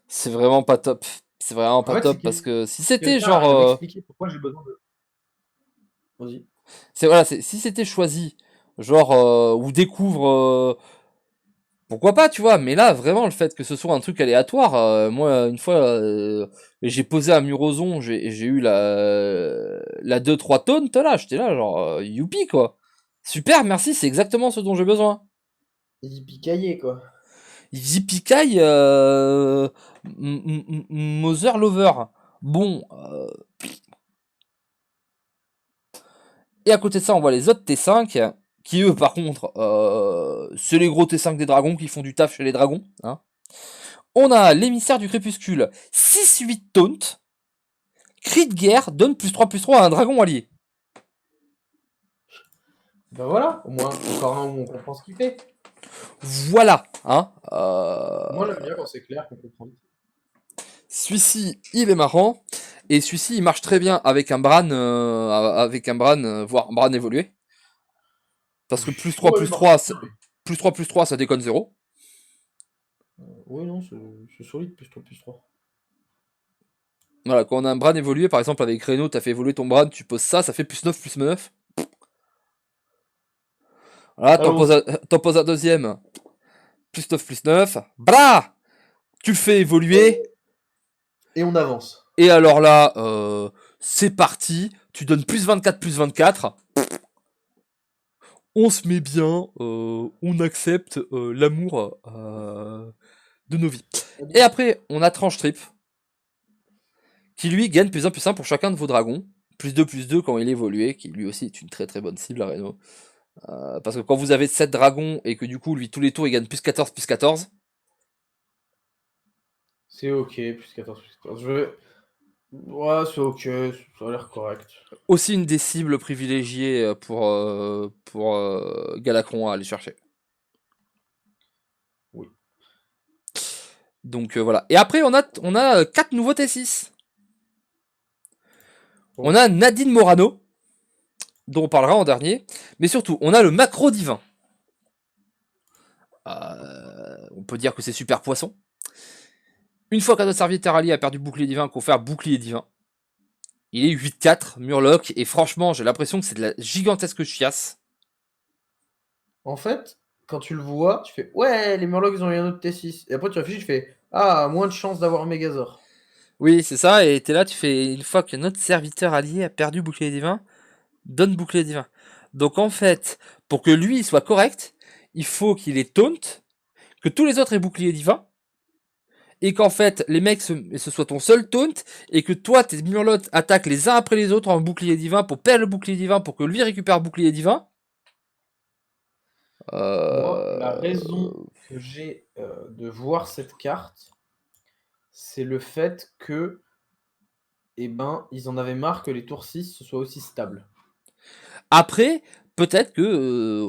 c'est vraiment pas top. C'est vraiment En pas fait, si top parce que si c'était quelqu'un genre, arrive à m'expliquer pourquoi j'ai besoin de... Vas-y. c'est voilà, si c'était choisi, genre ou découvre, pourquoi pas, tu vois. Mais là, vraiment, le fait que ce soit un truc aléatoire, moi, une fois, j'ai posé un Murozon, j'ai eu la 2-3 tonnes, là, j'étais là, genre, youpi, quoi. Super, merci, c'est exactement ce dont j'ai besoin. Yippee quoi. Yippee Mother Lover. Bon, et à côté de ça, on voit les autres T5, qui eux, par contre, c'est les gros T5 des dragons qui font du taf chez les dragons, hein. On a l'émissaire du crépuscule, 6-8 taunt, cri de guerre, donne plus 3 à un dragon allié. Ben voilà, au moins, encore un où on comprend ce qu'il fait. Voilà, hein. Moi, j'aime bien quand c'est clair, qu'on comprend vite. Celui-ci, il est marrant. Et celui-ci, il marche très bien avec un Bran, voire un Bran évolué. Parce que Oui. plus 3 Ouais, plus il marche 3, bien, lui. plus 3, ça déconne zéro. Oui, non, c'est solide, plus 3. Voilà, quand on a un Bran évolué, par exemple avec Reno, t'as fait évoluer ton Bran, tu poses ça fait plus 9. Voilà, Allons-y. t'en poses un deuxième, plus 9. Blah, tu le fais évoluer. Et on avance. Et alors là, c'est parti. Tu donnes plus 24. On se met bien. On accepte l'amour de nos vies. Et après, on a Tranche Trip. Qui lui gagne plus 1 pour chacun de vos dragons. Plus 2 quand il est évolué. Qui lui aussi est une très très bonne cible, à Reno. Parce que quand vous avez 7 dragons et que du coup, lui, tous les tours, il gagne plus 14. C'est ok, plus 14. Ouais, c'est ok, ça a l'air correct. Aussi une des cibles privilégiées pour Galacron à aller chercher. Oui. Donc voilà. Et après, on a 4 nouveaux T6. On Oh. a Nadine Morano, dont on parlera en dernier. Mais surtout, on a le Macro Divin. On peut dire que c'est super poisson. Une fois qu'un notre serviteur allié a perdu bouclier divin, confère bouclier divin. Il est 8-4, Murloc, et franchement, j'ai l'impression que c'est de la gigantesque chiasse. En fait, quand tu le vois, tu fais ouais, les Murlocs ils ont eu un autre T6. Et après tu réfléchis, tu fais ah, moins de chance d'avoir Megazord. Oui, c'est ça, et t'es là, tu fais, une fois que notre serviteur allié a perdu bouclier divin, donne bouclier divin. Donc en fait, pour que lui il soit correct, il faut qu'il ait taunt, que tous les autres aient bouclier divin, et qu'en fait, les mecs, ce soit ton seul taunt, et que toi, tes Murlocs attaquent les uns après les autres en bouclier divin pour perdre le bouclier divin, pour que lui récupère bouclier divin. Moi, la Euh... raison que j'ai de voir cette carte, c'est le fait que, eh ben, ils en avaient marre que les tours 6 ce soit aussi stable. Après, peut-être que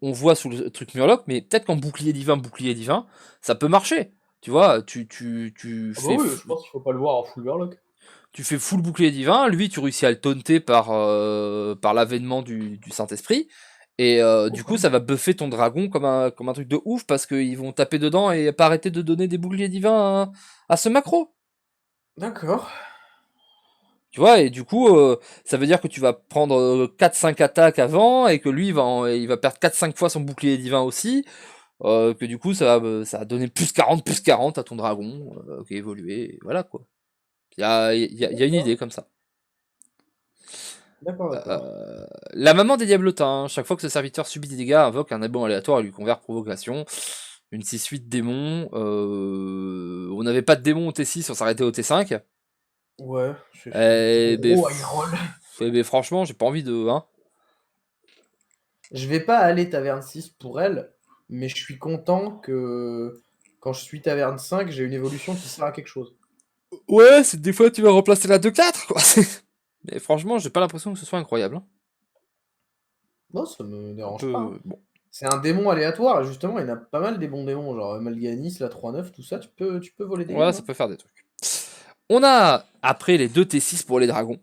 on voit sous le truc Murloc, mais peut-être qu'en bouclier divin, ça peut marcher. Tu vois, Ah bah oui, je pense qu'il faut pas le voir en full Murloc. tu fais full bouclier divin, lui tu réussis à le taunter par l'avènement du Saint-Esprit, et du coup ça va buffer ton dragon comme un truc de ouf, parce qu'ils vont taper dedans et pas arrêter de donner des boucliers divins à ce macro. D'accord. Tu vois, et du coup, ça veut dire que tu vas prendre 4-5 attaques avant, et que lui, il va perdre 4-5 fois son bouclier divin aussi, que du coup, ça va donner plus 40 à ton dragon, qui est évolué, et voilà quoi. Il y a une idée comme ça. D'accord, d'accord. La maman des diablotins, chaque fois que ce serviteur subit des dégâts, invoque un démon aléatoire et lui convert provocation. Une 6-8 démon. On n'avait pas de démon au T6, on s'arrêtait au T5. Ouais, c'est trop Eh ben, gros à y roll. franchement, j'ai pas envie de. Hein. Je vais pas aller taverne 6 pour elle, mais je suis content que quand je suis taverne 5, j'ai une évolution qui sert à quelque chose. Ouais, c'est des fois tu vas remplacer la 2-4, quoi. Mais franchement, j'ai pas l'impression que ce soit incroyable. Hein. Non, ça me Un dérange pas, hein. peu. Bon. C'est un démon aléatoire, et justement, il y en a pas mal des bons démons, genre Malganis, la 3-9, tout ça, tu peux voler des Ouais, games, ça hein. peut faire des trucs. On a, après les deux T6 pour les dragons,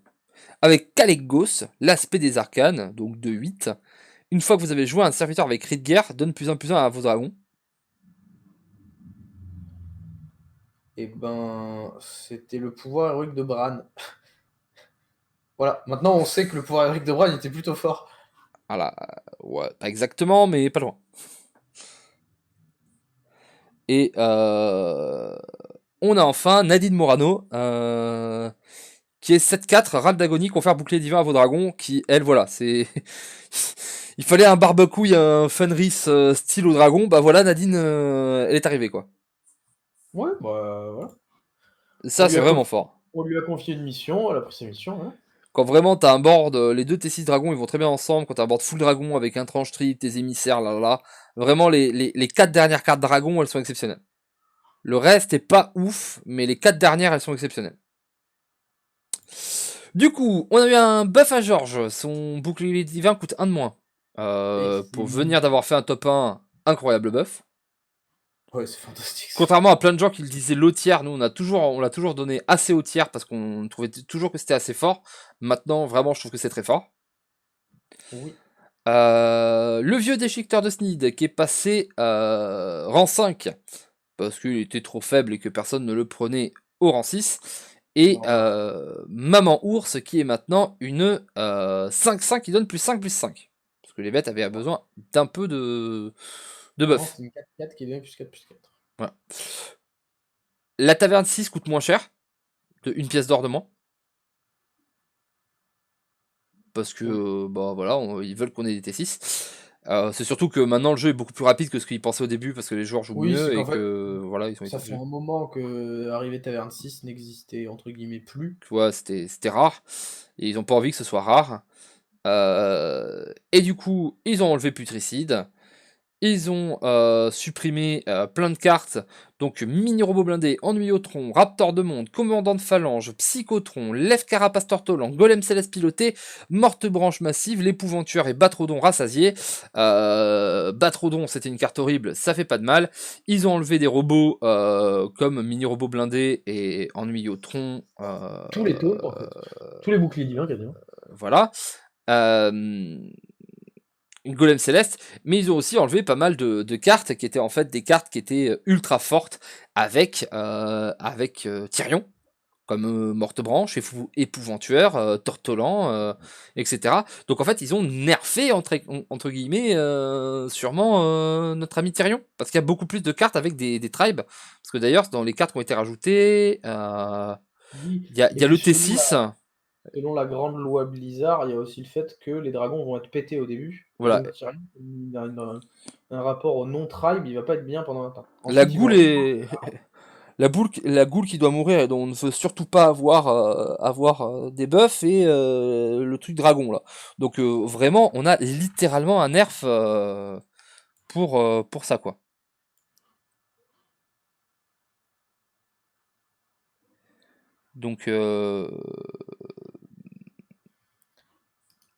avec Kalekgos, l'aspect des arcanes, donc de 8. Une fois que vous avez joué un serviteur avec cri de guerre, donne plus 1 à vos dragons. Et ben, c'était le pouvoir héroïque de Bran. Voilà, maintenant on sait que le pouvoir héroïque de Bran était plutôt fort. Voilà, ouais, pas exactement, mais pas loin. Et on a enfin Nadine Morano, qui est 7-4, râle d'agonie, confère bouclier divin à vos dragons, qui, elle, voilà, c'est... Il fallait un barbecue, un Fenris style au dragon, bah voilà, Nadine, elle est arrivée, quoi. Ouais, bah voilà. On Ça, lui c'est a, vraiment confi- fort. on lui a confié une mission, elle a pris sa mission, hein. Quand vraiment t'as un board, les deux T6 dragons, ils vont très bien ensemble, quand t'as un board full dragon avec un tranche trip, tes émissaires, là, là, là, vraiment, les 4 dernières cartes dragon, elles sont exceptionnelles. Le reste est pas ouf, mais les 4 dernières, elles sont exceptionnelles. Du coup, on a eu un buff à Georges. Son bouclier divin coûte 1 de moins. Et Pour venir d'avoir fait un top 1, incroyable buff. ouais, c'est fantastique ça. Contrairement à plein de gens qui le disaient low tier, nous on l'a toujours donné assez haut tier parce qu'on trouvait toujours que c'était assez fort. Maintenant, vraiment, je trouve que c'est très fort. Oui. Le vieux déchiqueteur de Sneed qui est passé rang 5 parce qu'il était trop faible et que personne ne le prenait au rang 6. Et Normal. Maman Ours qui est maintenant une 5-5 qui donne plus 5. Parce que les bêtes avaient besoin d'un peu de Avant, buff. c'était une 4-4 qui donnait plus 4. Voilà. La taverne 6 coûte moins cher, de une pièce d'or de moins. Parce que Oui. bah voilà, ils veulent qu'on ait des T6. C'est surtout que maintenant le jeu est beaucoup plus rapide que ce qu'ils pensaient au début parce que les joueurs jouent Oui, c'est mieux et qu'en fait, que voilà, ils ont été ça fait obligés. un moment que Arrivé Taverne 6 n'existait entre guillemets plus. Tu vois, c'était rare et ils ont pas envie que ce soit rare. Et du coup, ils ont enlevé Putricide. Ils ont supprimé plein de cartes, donc mini-robot blindé, Ennuyotron, Raptor de monde, Commandant de phalange, Psychotron, Lève Carapace Tortolan, Golem Céleste piloté, Morte branche massive, l'Épouvantueur et Batrodon rassasié. Batrodon, c'était une carte horrible, ça fait pas de mal. Ils ont enlevé des robots comme mini-robot blindé et Ennuyotron. Tous les taules, en fait. Tous les boucliers divins, quasiment. Voilà. Golem Céleste, mais ils ont aussi enlevé pas mal de cartes qui étaient en fait des cartes qui étaient ultra fortes avec Tyrion, comme Mortebranche, Épouvantueur, Tortolan, etc. Donc en fait ils ont nerfé entre guillemets sûrement notre ami Tyrion, parce qu'il y a beaucoup plus de cartes avec des tribes, parce que d'ailleurs dans les cartes qui ont été rajoutées, Oui, il et y a le puis T6, selon la grande loi Blizzard, il y a aussi le fait que les dragons vont être pétés au début. Et voilà. donc, Tyrion, il a un rapport au non-tribe, il va pas être bien pendant un temps. La Ensuite, ils vont goule est la goule qui doit mourir et dont on ne veut surtout pas avoir des buffs et le truc dragon là. Donc vraiment, on a littéralement un nerf pour ça quoi. Donc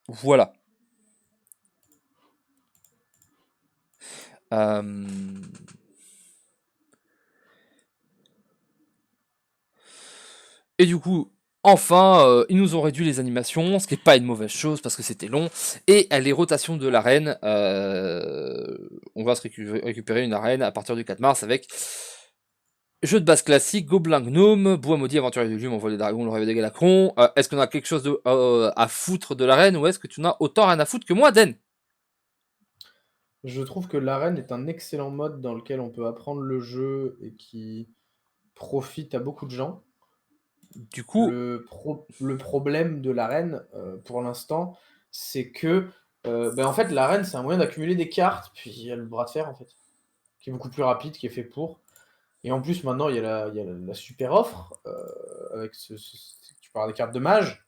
voilà. Euh, Et du coup, enfin, ils nous ont réduit les animations, ce qui n'est pas une mauvaise chose parce que c'était long. Et les rotations de l'arène, on va se récupérer une arène à partir du 4 mars avec jeu de base classique, Gobelin Gnome, Bois Maudit, Aventurier de Lume, Envoi des Dragons, le Rêve des Galacrons. Est-ce qu'on a quelque chose à foutre de l'arène ou est-ce que tu n'as autant rien à foutre que moi, Den? Je trouve que l'arène est un excellent mode dans lequel on peut apprendre le jeu et qui profite à beaucoup de gens. Du coup, Le problème de l'arène, pour l'instant, c'est que, en fait, l'arène, c'est un moyen d'accumuler des cartes, puis il y a le bras de fer, en fait, qui est beaucoup plus rapide, qui est fait pour. Et en plus, maintenant, il y a la super offre, avec tu parles des cartes de mage.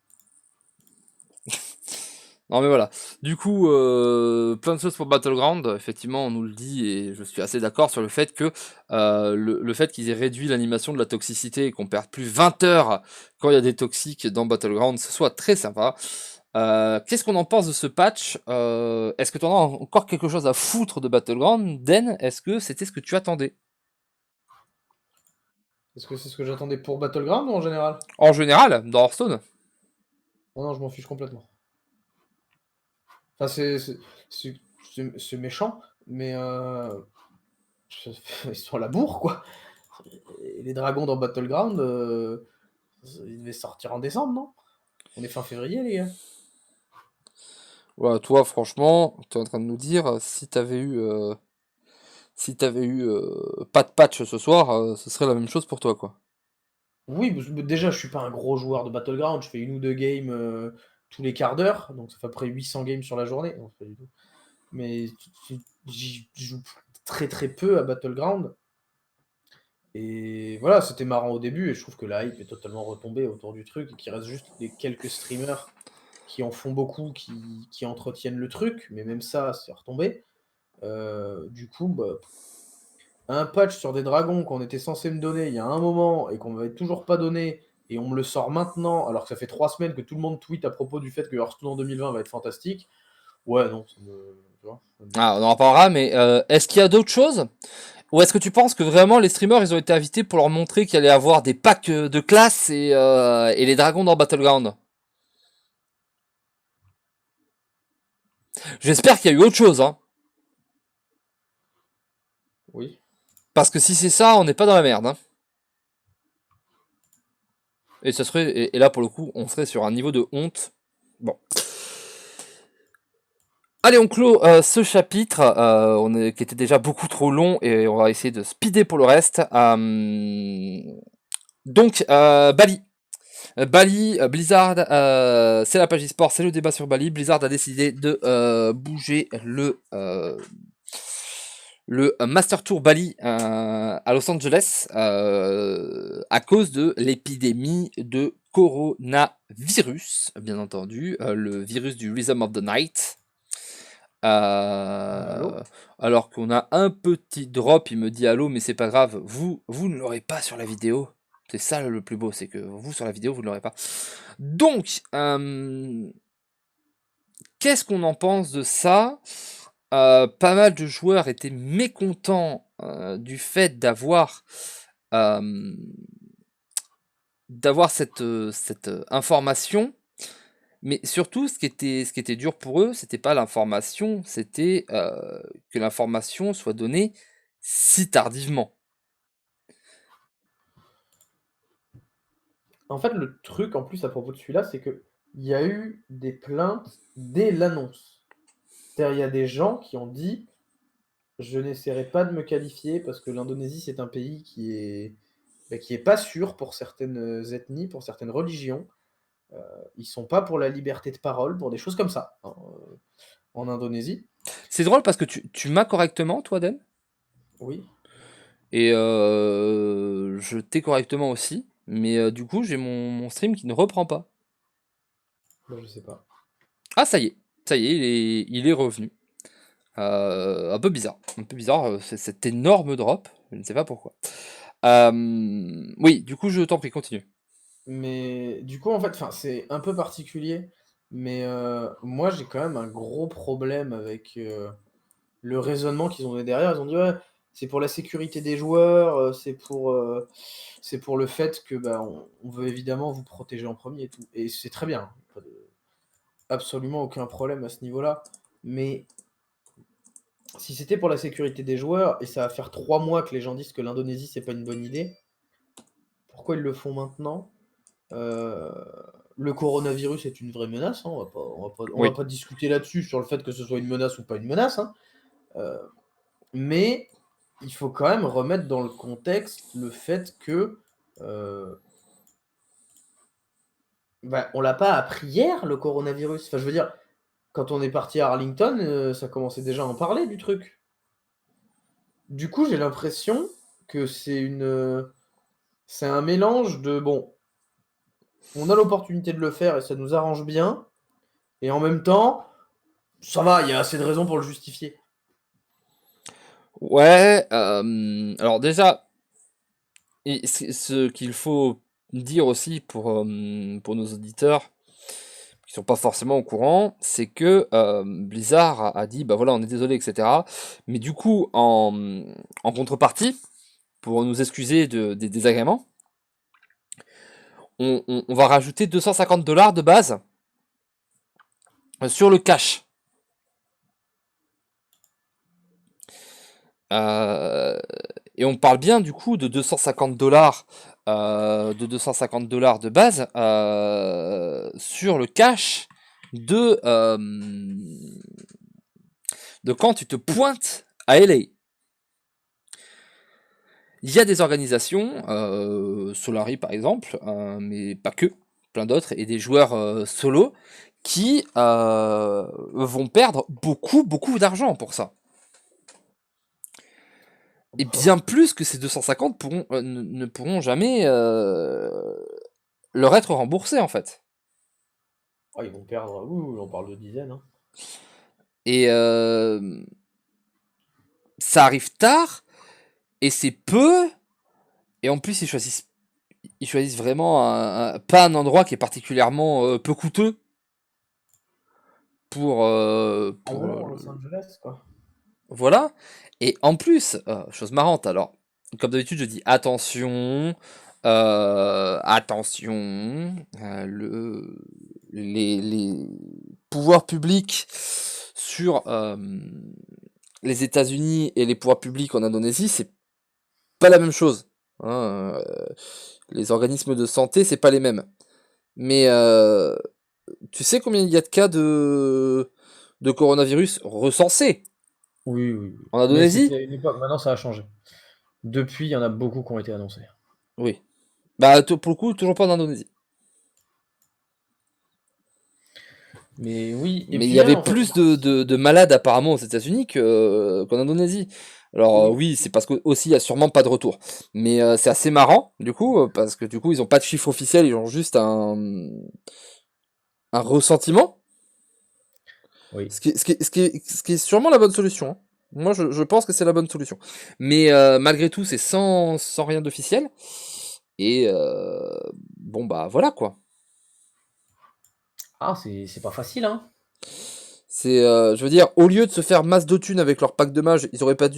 non mais voilà. Du coup, plein de choses pour Battleground. Effectivement, on nous le dit et je suis assez d'accord sur le fait que le fait qu'ils aient réduit l'animation de la toxicité et qu'on perde plus 20 heures quand il y a des toxiques dans Battleground, ce soit très sympa. Qu'est-ce qu'on en pense de ce patch? Est-ce que tu en as encore quelque chose à foutre de Battleground? Den, est-ce que c'était ce que tu attendais? Est-ce que c'est ce que j'attendais pour Battleground ou en général? En général, dans Hearthstone? Non, non, je m'en fiche complètement. Enfin, c'est méchant, mais ils sont à la bourre, quoi. Et les dragons dans Battleground, ils devaient sortir en décembre, non? On est fin février, les gars. Voilà, toi, franchement, tu es en train de nous dire, si t'avais eu pas de patch ce soir, ce serait la même chose pour toi, quoi. Oui, déjà, je suis pas un gros joueur de Battleground. Je fais une ou deux games tous les quarts d'heure, donc ça fait à peu près 800 games sur la journée. Non, pas du tout. Mais j'y joue très très peu à Battleground. Et voilà, c'était marrant au début, et je trouve que la hype est totalement retombée autour du truc, et qu'il reste juste des quelques streamers qui en font beaucoup, qui entretiennent le truc, mais même ça, c'est retombé. Du coup, un patch sur des dragons qu'on était censé me donner il y a un moment et qu'on m'avait toujours pas donné, et on me le sort maintenant, alors que ça fait 3 semaines que tout le monde tweet à propos du fait que Hearthstone en 2020 va être fantastique. Ouais, non, tu vois, Ah, on en reparlera, mais est-ce qu'il y a d'autres choses? Ou est-ce que tu penses que vraiment les streamers ils ont été invités pour leur montrer qu'il allait y avoir des packs de classe et les dragons dans Battleground? J'espère qu'il y a eu autre chose, hein. oui. Parce que si c'est ça, on n'est pas dans la merde, hein. Et ça serait, et là pour le coup, on serait sur un niveau de honte. Bon. Allez, on clôt ce chapitre qui était déjà beaucoup trop long et on va essayer de speeder pour le reste. Donc, Bali. Bali, Blizzard, c'est la page e-sport, c'est le débat sur Bali. Blizzard a décidé de bouger le Master Tour Bali à Los Angeles à cause de l'épidémie de coronavirus, bien entendu, le virus du Rhythm of the Night. Allô? Alors qu'on a un petit drop, il me dit allô, mais c'est pas grave, vous ne l'aurez pas sur la vidéo. C'est ça le plus beau, c'est que vous sur la vidéo, vous ne l'aurez pas. Donc, qu'est-ce qu'on en pense de ça? Pas mal de joueurs étaient mécontents du fait euh, d'avoir cette information. Mais surtout, ce qui était dur pour eux, c'était pas l'information, c'était que l'information soit donnée si tardivement. En fait, le truc en plus à propos de celui-là, c'est que il y a eu des plaintes dès l'annonce. C'est-à-dire, il y a des gens qui ont dit je n'essaierai pas de me qualifier parce que l'Indonésie, c'est un pays qui est pas sûr pour certaines ethnies, pour certaines religions. Ils sont pas pour la liberté de parole, pour des choses comme ça, hein, en Indonésie. C'est drôle parce que tu m'as correctement, toi, Den, Oui, et je t'ai correctement aussi, mais du coup, j'ai mon stream qui ne reprend pas. bah, je sais pas. Ah, ça y est, il est revenu. Un peu bizarre, c'est cet énorme drop, je ne sais pas pourquoi. Oui, du coup, je t'en prie, continue. Mais du coup, en fait, enfin, c'est un peu particulier, mais moi, j'ai quand même un gros problème avec le raisonnement qu'ils ont donné derrière. Ils ont dit, ouais, c'est pour la sécurité des joueurs, c'est pour le fait que bah, on veut évidemment vous protéger en premier et tout. Et c'est très bien, hein, absolument aucun problème à ce niveau-là. Mais si c'était pour la sécurité des joueurs, et ça va faire 3 mois que les gens disent que l'Indonésie, c'est pas une bonne idée, pourquoi ils le font maintenant? Euh, le coronavirus est une vraie menace, hein, on va Oui. pas discuter là-dessus sur le fait que ce soit une menace ou pas une menace, hein. Euh, mais il faut quand même remettre dans le contexte le fait que euh, bah, on l'a pas appris hier, le coronavirus. Enfin, je veux dire, quand on est parti à Arlington, ça commençait déjà à en parler du truc. Du coup, j'ai l'impression que c'est un mélange de bon, on a l'opportunité de le faire et ça nous arrange bien, et en même temps, ça va, il y a assez de raisons pour le justifier. Ouais, alors déjà, et ce qu'il faut dire aussi pour nos auditeurs qui sont pas forcément au courant, c'est que Blizzard a dit, bah voilà, on est désolé, etc. Mais du coup, en contrepartie, pour nous excuser des désagréments, on va rajouter 250 $ de base sur le cash. Euh, et on parle bien du coup de 250 $, de base sur le cash de, euh, de quand tu te pointes à LA. Il y a des organisations, Solari par exemple, mais pas que, plein d'autres, et des joueurs solo qui vont perdre beaucoup, beaucoup d'argent pour ça. Et bien plus que ces 250 ne pourront jamais leur être remboursés en fait. Ah, ils vont perdre, oui, on parle de dizaines, hein. Et ça arrive tard, et c'est peu, et en plus ils choisissent vraiment pas un endroit qui est particulièrement peu coûteux pour, Ah non, Los Angeles, quoi. voilà. Et en plus, chose marrante, alors, comme d'habitude, je dis attention, attention, les pouvoirs publics sur les États-Unis et les pouvoirs publics en Indonésie, c'est pas la même chose, hein. Les organismes de santé, c'est pas les mêmes. Mais tu sais combien il y a de cas de coronavirus recensés Oui, oui, oui. en Mais Indonésie? c'était à une époque, maintenant ça a changé. Depuis, il y en a beaucoup qui ont été annoncés. Oui. Bah, pour le coup, toujours pas en Indonésie. Mais oui, et Mais il puis y même avait en fait, plus de malades apparemment aux États-Unis qu'en Indonésie. Alors oui, oui, c'est parce que aussi il y a sûrement pas de retour. Mais c'est assez marrant du coup parce que du coup ils ont pas de chiffre officiel, ils ont juste un ressentiment. Oui. Ce qui est sûrement la bonne solution, hein. Moi, je pense que c'est la bonne solution. Mais malgré tout, c'est sans rien d'officiel. Et bon, bah voilà quoi. Ah, c'est pas facile, hein. Je veux dire, au lieu de se faire masse de thunes avec leur pack de mages, ils auraient pas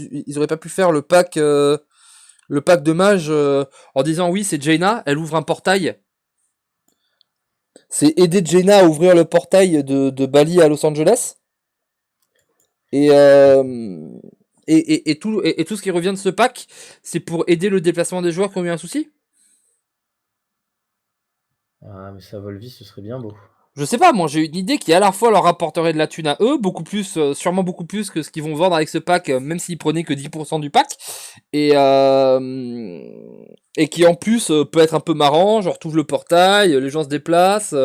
pu faire le pack de mages en disant oui, c'est Jaina, elle ouvre un portail. C'est aider Jaina à ouvrir le portail de Bali à Los Angeles. Et, tout ce qui revient de ce pack, c'est pour aider le déplacement des joueurs qui ont eu un souci. Ah, mais ça, Volvis, ce serait bien beau. Je sais pas, moi j'ai une idée qui à la fois leur rapporterait de la thune à eux, beaucoup plus, sûrement beaucoup plus que ce qu'ils vont vendre avec ce pack, même s'ils prenaient que 10% du pack, et, et qui en plus peut être un peu marrant, genre t'ouvres le portail, les gens se déplacent,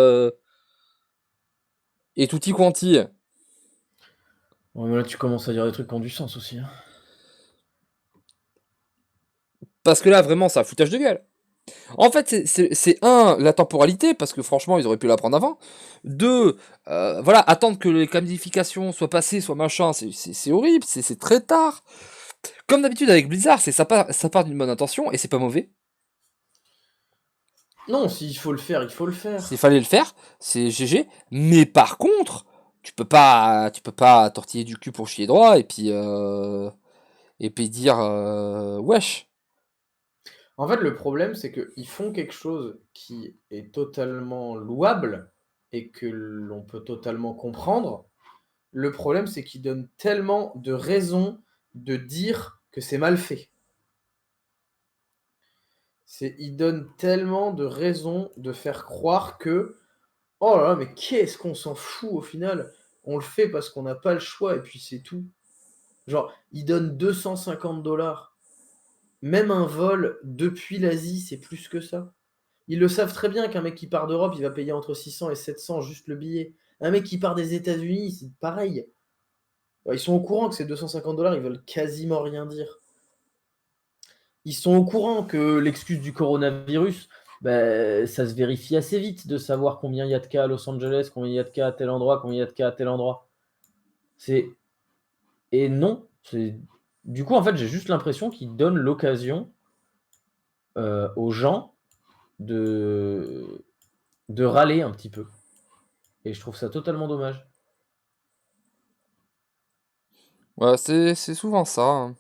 et tutti quanti. Ouais, mais là, tu commences à dire des trucs qui ont du sens aussi, hein. Parce que là vraiment c'est un foutage de gueule. En fait, c'est un, la temporalité, parce que franchement, ils auraient pu la prendre avant. Deux, voilà, attendre que les qualifications soient passées, soit machin, c'est horrible, c'est très tard. Comme d'habitude avec Blizzard, ça part d'une bonne intention, et c'est pas mauvais. Non, s'il faut le faire, il faut le S'il faire. fallait le faire, c'est GG. Mais par contre, tu peux pas tortiller du cul pour chier droit, et puis dire, wesh. En fait, le problème, c'est qu'ils font quelque chose qui est totalement louable et que l'on peut totalement comprendre. Le problème, c'est qu'ils donnent tellement de raisons de dire que c'est mal fait. Ils donnent tellement de raisons de faire croire que oh là là, mais qu'est-ce qu'on s'en fout au final? On le fait parce qu'on n'a pas le choix et puis c'est tout. Genre, ils donnent 250 $. Même un vol depuis l'Asie, c'est plus que ça. Ils le savent très bien qu'un mec qui part d'Europe, il va payer entre 600 et 700 juste le billet. Un mec qui part des États-Unis, c'est pareil. Ils sont au courant que ces 250 $, ils veulent quasiment rien dire. Ils sont au courant que l'excuse du coronavirus, bah, ça se vérifie assez vite de savoir combien il y a de cas à Los Angeles, combien il y a de cas à tel endroit, combien il y a de cas à tel endroit. Et non, du coup, en fait, j'ai juste l'impression qu'ils donnent l'occasion aux gens de... de râler un petit peu. Et je trouve ça totalement dommage. Ouais, c'est souvent ça, hein.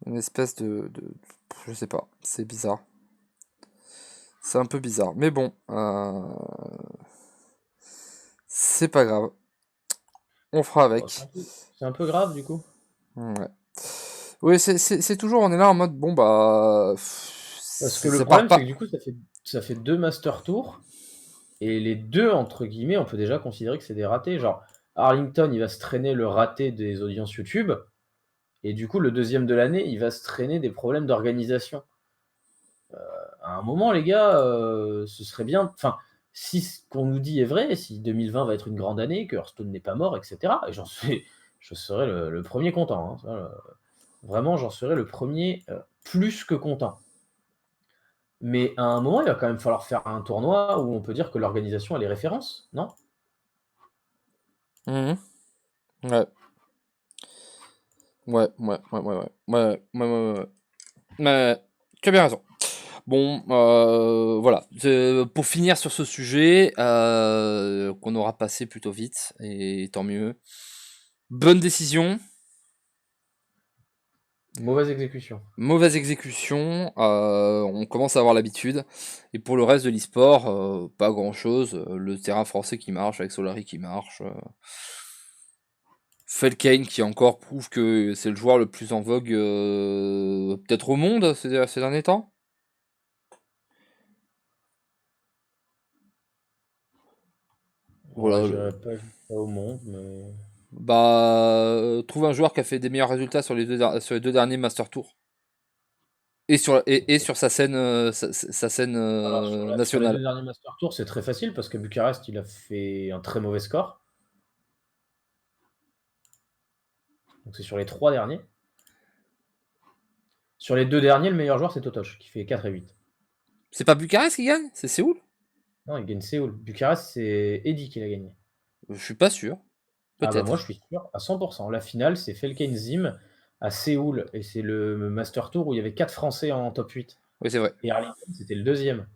Une espèce je sais pas, c'est bizarre. C'est un peu bizarre. Mais bon, c'est pas grave. On fera Bon, avec. c'est un peu grave, du coup. Ouais. Oui, c'est toujours, on est là en mode, bon, bah, Parce que le ça part problème, c'est pas. que du coup, ça fait 2 Master Tours. Et les deux, entre guillemets, on peut déjà considérer que c'est des ratés. Genre, Arlington, il va se traîner le raté des audiences YouTube. Et du coup, le deuxième de l'année, il va se traîner des problèmes d'organisation. À un moment, les gars, ce serait bien. Enfin, si ce qu'on nous dit est vrai, si 2020 va être une grande année, que Hearthstone n'est pas mort, etc., et je serais le premier content, hein. Vraiment, j'en serais le premier plus que content. Mais à un moment, il va quand même falloir faire un tournoi où on peut dire que l'organisation a les références, non? Mhm. Ouais. Ouais, ouais, ouais, ouais, ouais. Ouais, ouais, ouais, ouais, ouais. Mais tu as bien raison. Bon, voilà. Pour finir sur ce sujet, qu'on aura passé plutôt vite, et tant mieux. Bonne décision, Mauvaise exécution. mauvaise exécution, on commence à avoir l'habitude. Et pour le reste de l'e-sport, pas grand-chose. Le terrain français qui marche, avec Solari qui marche. Felkane qui encore prouve que c'est le joueur le plus en vogue, peut-être au monde ces derniers temps. Ouais, Voilà. j'irai pas jusqu'à au monde, mais. Bah, trouve un joueur qui a fait des meilleurs résultats sur les deux derniers Master Tours. Et sur sa scène Alors, sur les deux nationale. derniers Master Tours, c'est très facile parce que Bucarest, il a fait un très mauvais score. Donc, c'est sur les 3 derniers. Sur les 2 derniers, le meilleur joueur, c'est Totosh, qui fait 4 et 8. C'est pas Bucarest qui gagne? C'est Séoul? Non, il gagne Séoul. Bucarest, c'est Eddy qui l'a gagné. Je suis pas sûr. Ah bah Peut-être. moi je suis sûr à 100%. La finale c'est Felkenzim à Séoul et c'est le Master Tour où il y avait 4 Français en top 8. Oui, c'est vrai. Et Arlington c'était le deuxième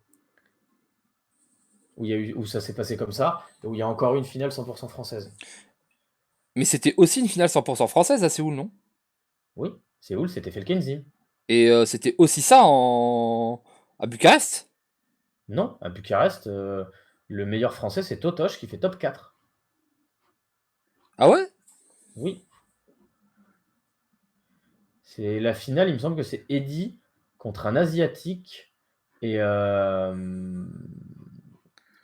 où ça s'est passé comme ça et où il y a encore eu une finale 100% française. Mais c'était aussi une finale 100% française à Séoul, non? Oui, Séoul c'était Felkenzim. Et c'était aussi ça à Bucarest? Non, à Bucarest, le meilleur français c'est Totosh qui fait top 4. Ah ouais? Oui. C'est la finale, il me semble que c'est Eddy contre un Asiatique et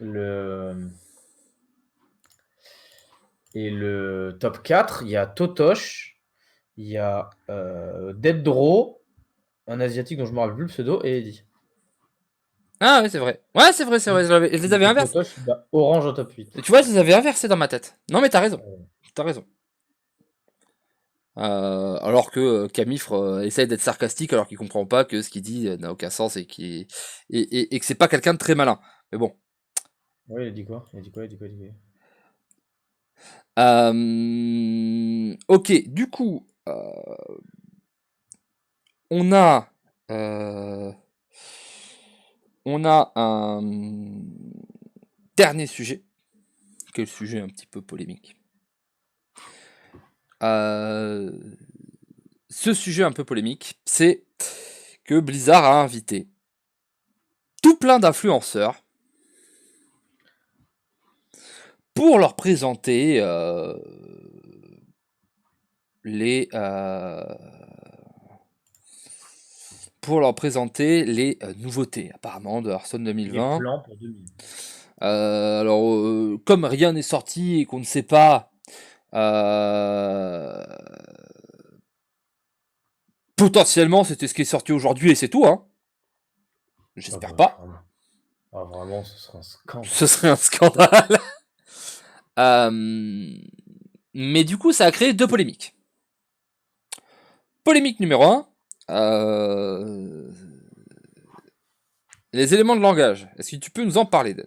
le le top 4, il y a Totosh, il y a Dead Draw, un Asiatique dont je me rappelle plus le pseudo, et Eddy. Ah ouais, c'est vrai. Ouais, c'est vrai, c'est vrai. Je les avais inversés. Totosh, il bat Orange en top 8. Et tu vois, je les avais inversés dans ma tête. Non, mais t'as raison. T'as raison. Alors que Camifre essaye d'être sarcastique alors qu'il comprend pas que ce qu'il dit n'a aucun sens et que c'est pas quelqu'un de très malin. Mais bon. Oui, il a dit quoi? Il a dit quoi? Il a dit quoi? Il a dit quoi? Ok, du coup, on a un dernier sujet, qui est le sujet un petit peu polémique. Ce sujet un peu polémique, c'est que Blizzard a invité tout plein d'influenceurs pour leur présenter les nouveautés apparemment de Hearthstone Les 2020. plans pour 2000. Alors, comme rien n'est sorti et qu'on ne sait pas, potentiellement c'était ce qui est sorti aujourd'hui et c'est tout, hein. J'espère pas. Ah, vraiment, ce serait un scandale. Ce serait un scandale. Mais du coup, ça a créé deux polémiques. Polémique numéro 1. Les éléments de langage. Est-ce que tu peux nous en parler, Dan?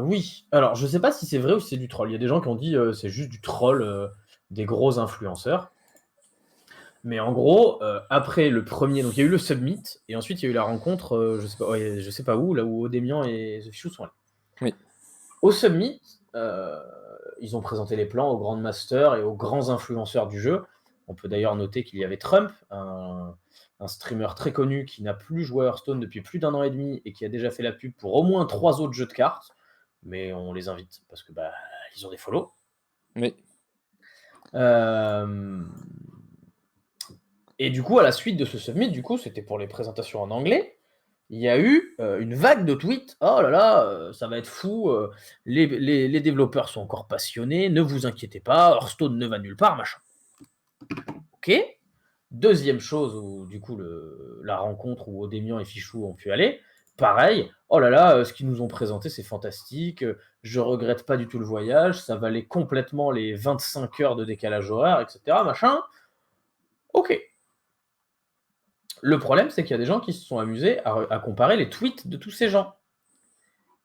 Oui. Alors, je sais pas si c'est vrai ou si c'est du troll. Il y a des gens qui ont dit c'est juste du troll des gros influenceurs. Mais en gros, après le premier, donc il y a eu le summit et ensuite il y a eu la rencontre, je sais pas où, là où Odemian et The Fichou sont allés. Oui. Au summit, ils ont présenté les plans aux Grandmasters et aux grands influenceurs du jeu. On peut d'ailleurs noter qu'il y avait Trump, un streamer très connu qui n'a plus joué à Hearthstone depuis plus d'1 an et demi et qui a déjà fait la pub pour au moins 3 autres jeux de cartes. Mais on les invite parce que ils ont des follow. Oui. Et du coup, à la suite de ce summit, du coup, c'était pour les présentations en anglais, il y a eu une vague de tweets. Oh là là, ça va être fou, les développeurs sont encore passionnés, ne vous inquiétez pas, Hearthstone ne va nulle part, machin. Ok. Deuxième chose, où du coup, la rencontre où Odemian et Fichou ont pu aller, pareil, oh là là, ce qu'ils nous ont présenté, c'est fantastique, je regrette pas du tout le voyage, ça valait complètement les 25 heures de décalage horaire, etc., machin. Ok. Le problème, c'est qu'il y a des gens qui se sont amusés à comparer les tweets de tous ces gens.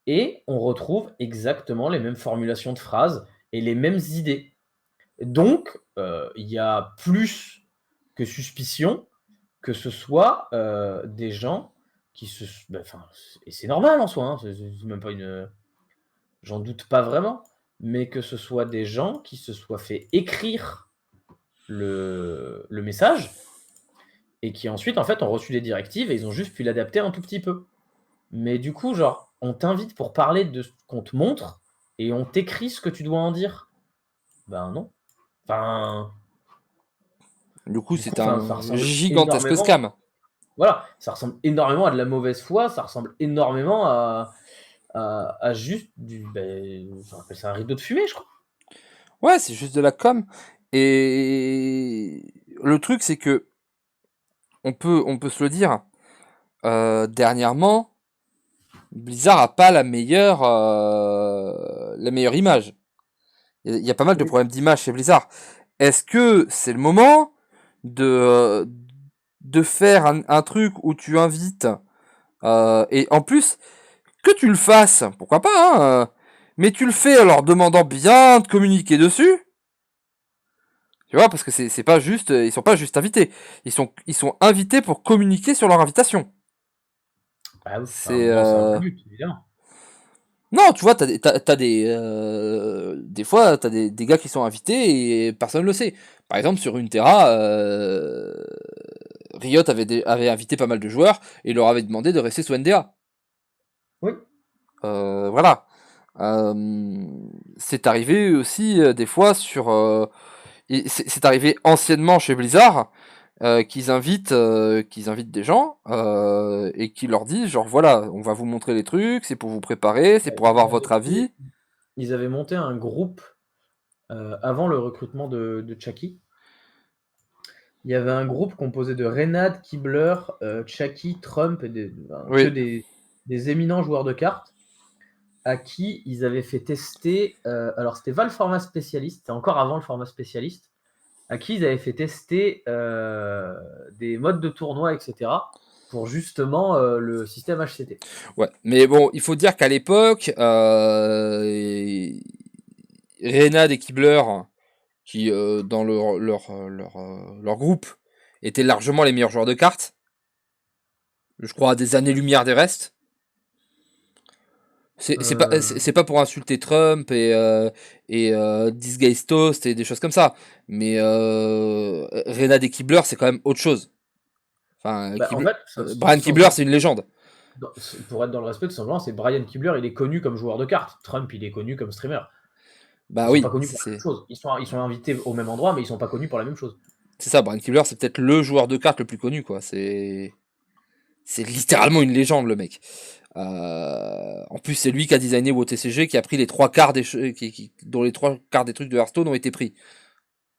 Et on retrouve exactement les mêmes formulations de phrases et les mêmes idées. Donc, il y a plus que suspicion que ce soit des gens qui se... et c'est normal en soi, hein, c'est même pas une... J'en doute pas vraiment, mais que ce soit des gens qui se soient fait écrire le message et qui ensuite, en fait, ont reçu des directives et ils ont juste pu l'adapter un tout petit peu. Mais du coup, genre, on t'invite pour parler de ce qu'on te montre et on t'écrit ce que tu dois en dire. Ben non. Enfin... Du coup, c'est ça un ressemble gigantesque énormément... scam. Voilà, ça ressemble énormément à de la mauvaise foi, ça ressemble énormément à juste du... on appelle ça un rideau de fumée, je crois. Ouais, c'est juste de la com. Et le truc, c'est que on peut se le dire. Dernièrement, Blizzard a pas la meilleure image. Il y a pas mal de problèmes d'image chez Blizzard. Est-ce que c'est le moment de faire un truc où tu invites et en plus que tu le fasses, pourquoi pas, hein, mais tu le fais en leur demandant bien de communiquer dessus. Tu vois, parce que c'est pas juste, ils sont pas juste invités. Ils sont invités pour communiquer sur leur invitation. Ah oui, enfin, à un C'est moment, c'est un but, évidemment. non, tu vois, des fois, t'as des gars qui sont invités et personne le sait. Par exemple, sur Runeterra, Riot avait invité pas mal de joueurs et leur avait demandé de rester sous NDA. Oui. Voilà. C'est arrivé aussi des fois sur. C'est arrivé anciennement chez Blizzard qu'ils invitent des gens et qu'ils leur disent genre voilà, on va vous montrer les trucs, c'est pour vous préparer, c'est pour avoir votre avis. Ils avaient monté un groupe avant le recrutement de Chucky. Il y avait un groupe composé de Reynad, Kibler, Chucky, Trump et Oui. que des éminents joueurs de cartes à qui ils avaient fait tester. Alors, c'était pas le format spécialiste, c'était encore avant le format spécialiste, à qui ils avaient fait tester des modes de tournoi, etc., pour justement le système HCT. Ouais, mais bon, il faut dire qu'à l'époque, Reynad et Kibler, qui dans leur groupe, étaient largement les meilleurs joueurs de cartes, je crois à des années-lumière des restes. C'est pas pour insulter Trump et This Guy's Toast et des choses comme ça, mais Reynad et Kibler, c'est quand même autre chose. Enfin, En fait, Brian Kibler, c'est une légende. Pour être dans le respect, tout simplement, c'est Brian Kibler, il est connu comme joueur de cartes. Trump, il est connu comme streamer. Bah Ils sont pas oui, connus pour la même chose. Ils sont invités au même endroit, mais ils sont pas connus pour la même chose. c'est ça, Brian Kibler, c'est peut-être le joueur de cartes le plus connu, quoi. C'est littéralement une légende, le mec. En plus, c'est lui qui a designé WOTCG, qui a pris les trois quarts dont les trois quarts des trucs de Hearthstone ont été pris.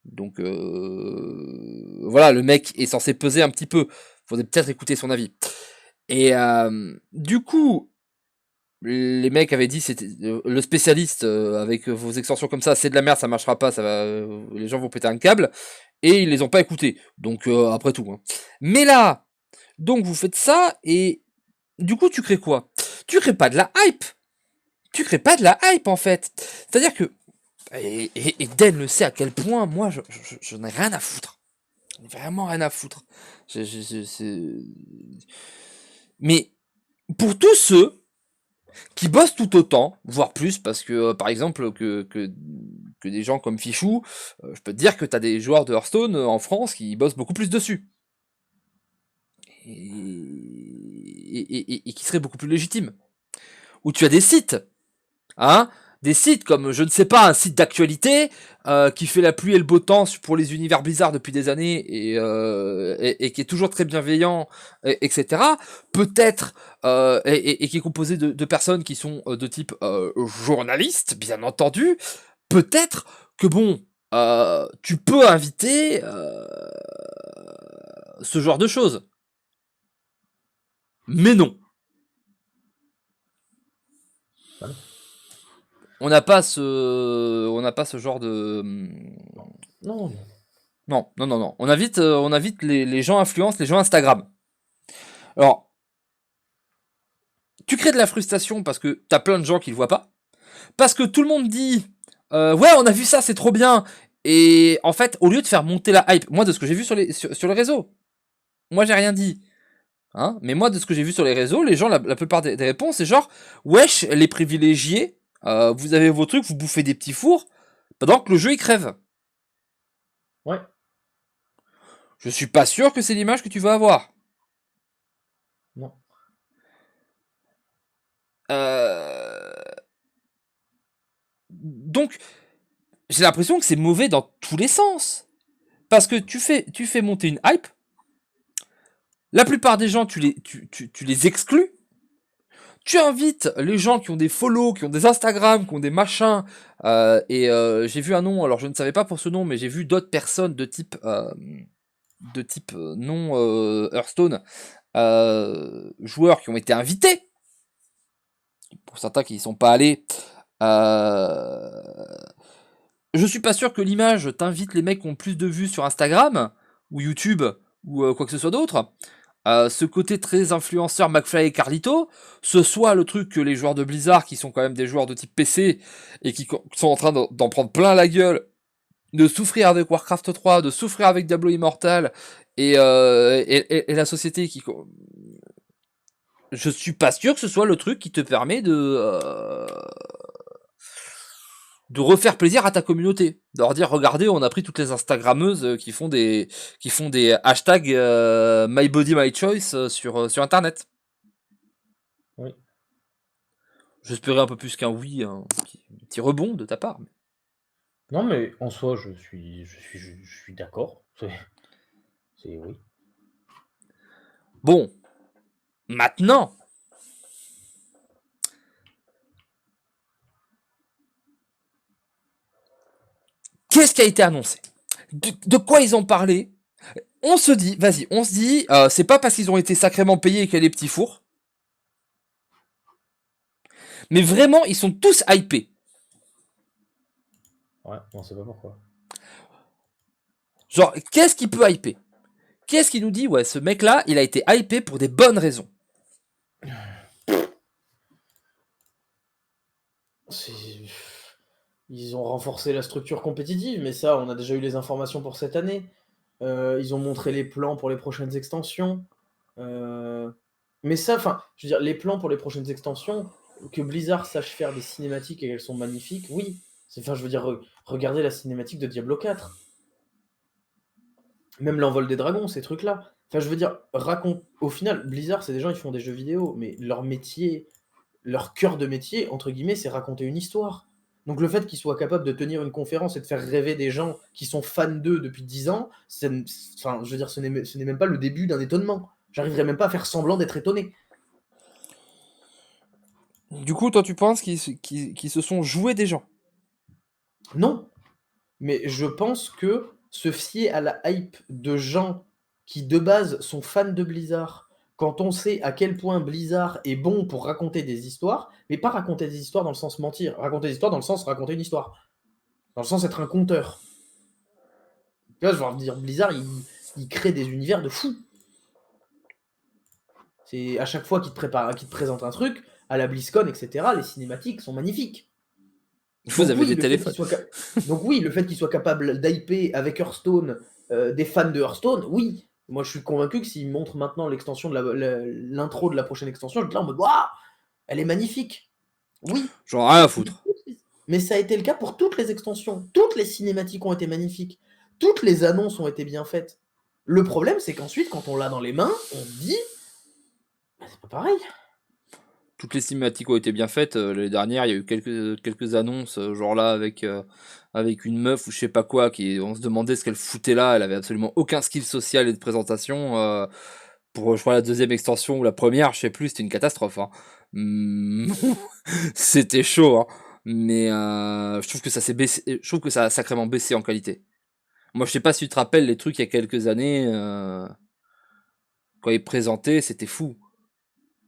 Donc voilà, le mec est censé peser un petit peu. Faudrait peut-être écouter son avis. Et du coup, les mecs avaient dit c'était le spécialiste avec vos extensions comme ça, c'est de la merde, ça marchera pas, les gens vont péter un câble. Et ils les ont pas écoutés. Donc après tout. Hein. Mais là, donc vous faites ça et du coup tu crées quoi? Tu crées pas de la hype. Tu crées pas de la hype en fait. C'est-à-dire que et Den le sait à quel point moi je n'ai rien à foutre. J'en ai vraiment rien à foutre. Mais pour tous ceux qui bossent tout autant, voire plus, parce que par exemple que des gens comme Fichou, je peux te dire que t'as des joueurs de Hearthstone en France qui bossent beaucoup plus dessus. Et qui seraient beaucoup plus légitimes. Ou tu as des sites, hein, des sites comme, je ne sais pas, un site d'actualité qui fait la pluie et le beau temps pour les univers Blizzard depuis des années et qui est toujours très bienveillant, etc. Peut-être, et qui est composé de personnes qui sont de type journaliste, bien entendu. Peut-être que bon, tu peux inviter ce genre de choses. Mais non. Voilà. On n'a pas ce genre de. Non. Non. On invite les gens influence, les gens Instagram. Alors, tu crées de la frustration parce que t'as plein de gens qui le voient pas. Parce que tout le monde dit ouais, on a vu ça, c'est trop bien. Et en fait, au lieu de faire monter la hype, moi de ce que j'ai vu sur les réseaux, moi j'ai rien dit. Hein, mais moi de ce que j'ai vu sur les réseaux, les gens, la plupart des réponses, c'est genre wesh, les privilégiés, vous avez vos trucs, vous bouffez des petits fours, pendant que le jeu il crève. Ouais. Je suis pas sûr que c'est l'image que tu vas avoir. Non. Donc, j'ai l'impression que c'est mauvais dans tous les sens. Parce que tu fais monter une hype. La plupart des gens, tu les exclus. Tu invites les gens qui ont des follow, qui ont des Instagram, qui ont des machins. J'ai vu un nom, alors je ne savais pas pour ce nom, mais j'ai vu d'autres personnes de type non Hearthstone, joueurs qui ont été invités. Pour certains qui n'y sont pas allés. Je suis pas sûr que l'image t'invite les mecs qui ont plus de vues sur Instagram ou YouTube ou quoi que ce soit d'autre. ce côté très influenceur McFly et Carlito, ce soit le truc que les joueurs de Blizzard, qui sont quand même des joueurs de type PC, et qui sont en train d'en prendre plein la gueule, de souffrir avec Warcraft 3, de souffrir avec Diablo Immortal, et la société qui... Je suis pas sûr que ce soit le truc qui te permet de refaire plaisir à ta communauté, de leur dire regardez, on a pris toutes les instagrammeuses qui font des hashtags my body my choice sur internet. Oui. J'espérais un peu plus qu'un oui, un petit rebond de ta part. Non, mais en soi, je suis d'accord. Oui. Bon, maintenant, qu'est-ce qui a été annoncé? De quoi ils ont parlé? On se dit, c'est pas parce qu'ils ont été sacrément payés qu'il y a des petits fours. Mais vraiment, ils sont tous hypés. Ouais, on sait pas pourquoi. Genre, qu'est-ce qui peut hyper? Qu'est-ce qui nous dit, ouais, ce mec-là, il a été hypé pour des bonnes raisons? Ils ont renforcé la structure compétitive, mais ça, on a déjà eu les informations pour cette année. Ils ont montré les plans pour les prochaines extensions. Mais ça, enfin, je veux dire, les plans pour les prochaines extensions, que Blizzard sache faire des cinématiques et qu'elles sont magnifiques, oui. Enfin, je veux dire, regardez la cinématique de Diablo 4. Même l'envol des dragons, ces trucs-là. Enfin, je veux dire, au final, Blizzard, c'est des gens qui font des jeux vidéo, mais leur métier, leur cœur de métier, entre guillemets, c'est raconter une histoire. Donc le fait qu'ils soient capables de tenir une conférence et de faire rêver des gens qui sont fans d'eux depuis 10 ans, enfin, je veux dire, ce n'est même pas le début d'un étonnement. J'arriverai même pas à faire semblant d'être étonné. Du coup, toi, tu penses qu'ils se sont joués des gens? Non. Mais je pense que se fier à la hype de gens qui, de base, sont fans de Blizzard, quand on sait à quel point Blizzard est bon pour raconter des histoires, mais pas raconter des histoires dans le sens mentir, raconter des histoires dans le sens raconter une histoire, dans le sens être un conteur. Tu vois, je veux dire, Blizzard, il crée des univers de fous. C'est à chaque fois qu'il te présente un truc, à la BlizzCon, etc., les cinématiques sont magnifiques. Vous Donc avez oui, des téléphones. Donc oui, le fait qu'il soit capable d'hyper avec Hearthstone des fans de Hearthstone, oui. Moi, je suis convaincu que s'il montre maintenant l'extension de l'intro de la prochaine extension, je vais être là en mode waouh, elle est magnifique. Oui. Genre rien à foutre. Mais ça a été le cas pour toutes les extensions. Toutes les cinématiques ont été magnifiques. Toutes les annonces ont été bien faites. Le problème, c'est qu'ensuite, quand on l'a dans les mains, on se dit, bah, c'est pas pareil. Toutes les cinématiques ont été bien faites. Les dernières, il y a eu quelques annonces, genre là avec une meuf ou je sais pas quoi, on se demandait ce qu'elle foutait là. Elle avait absolument aucun skill social et de présentation. Pour je crois la deuxième extension ou la première, je sais plus, c'était une catastrophe. Hein. C'était chaud. Hein. Mais je trouve que ça s'est baissé. Je trouve que ça a sacrément baissé en qualité. Moi, je sais pas si tu te rappelles les trucs il y a quelques années quand ils présentaient, c'était fou.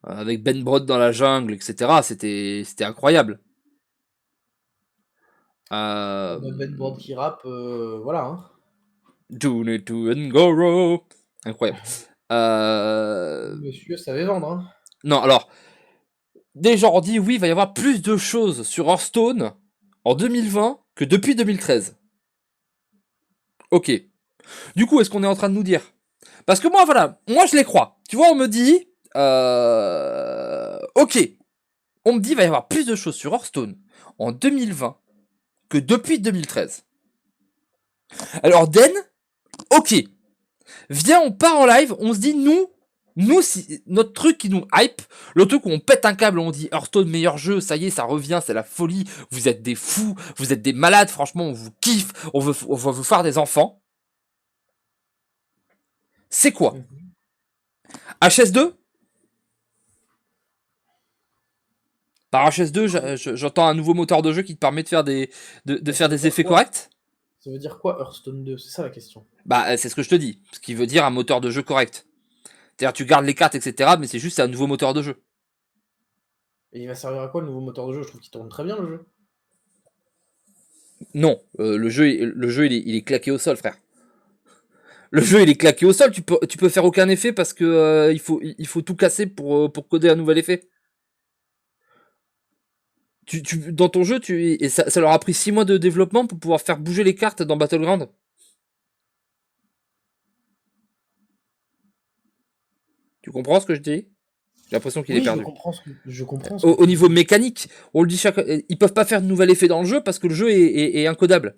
Avec Ben Brod dans la jungle, etc. C'était incroyable. Ben Brod qui rappe, voilà. Hein. Do need to Ngoro. Incroyable. Monsieur savait vendre. Hein. Non, alors, des gens ont dit oui, il va y avoir plus de choses sur Hearthstone en 2020 que depuis 2013. Ok. Du coup, est-ce qu'on est en train de nous dire? Parce que moi, voilà, moi je les crois. Tu vois, on me dit, ok, on me dit il va y avoir plus de choses sur Hearthstone en 2020 que depuis 2013. Alors Den, ok, viens, on part en live, on se dit nous, si, notre truc qui nous hype, le truc où on pète un câble, on dit Hearthstone meilleur jeu, ça y est, ça revient, c'est la folie, vous êtes des fous, vous êtes des malades, franchement, on vous kiffe, on va vous faire des enfants. C'est quoi? HS2? Par HS2, j'entends un nouveau moteur de jeu qui te permet de faire des effets corrects. Ça veut dire quoi Hearthstone 2? C'est ça la question. Bah, c'est ce que je te dis. Ce qui veut dire un moteur de jeu correct. C'est-à-dire, tu gardes les cartes, etc., mais c'est juste un nouveau moteur de jeu. Et il va servir à quoi le nouveau moteur de jeu? Je trouve qu'il tourne très bien le jeu. Non, le jeu il est claqué au sol, frère. Le jeu, il est claqué au sol. Tu peux faire aucun effet parce que il faut tout casser pour coder un nouvel effet. Dans ton jeu, et ça leur a pris 6 mois de développement pour pouvoir faire bouger les cartes dans Battleground. Tu comprends ce que je dis? J'ai l'impression qu'il est Oui, perdu. je comprends ce que Au tu niveau dis. mécanique, on le dit ils peuvent pas faire de nouvel effet dans le jeu parce que le jeu est incodable.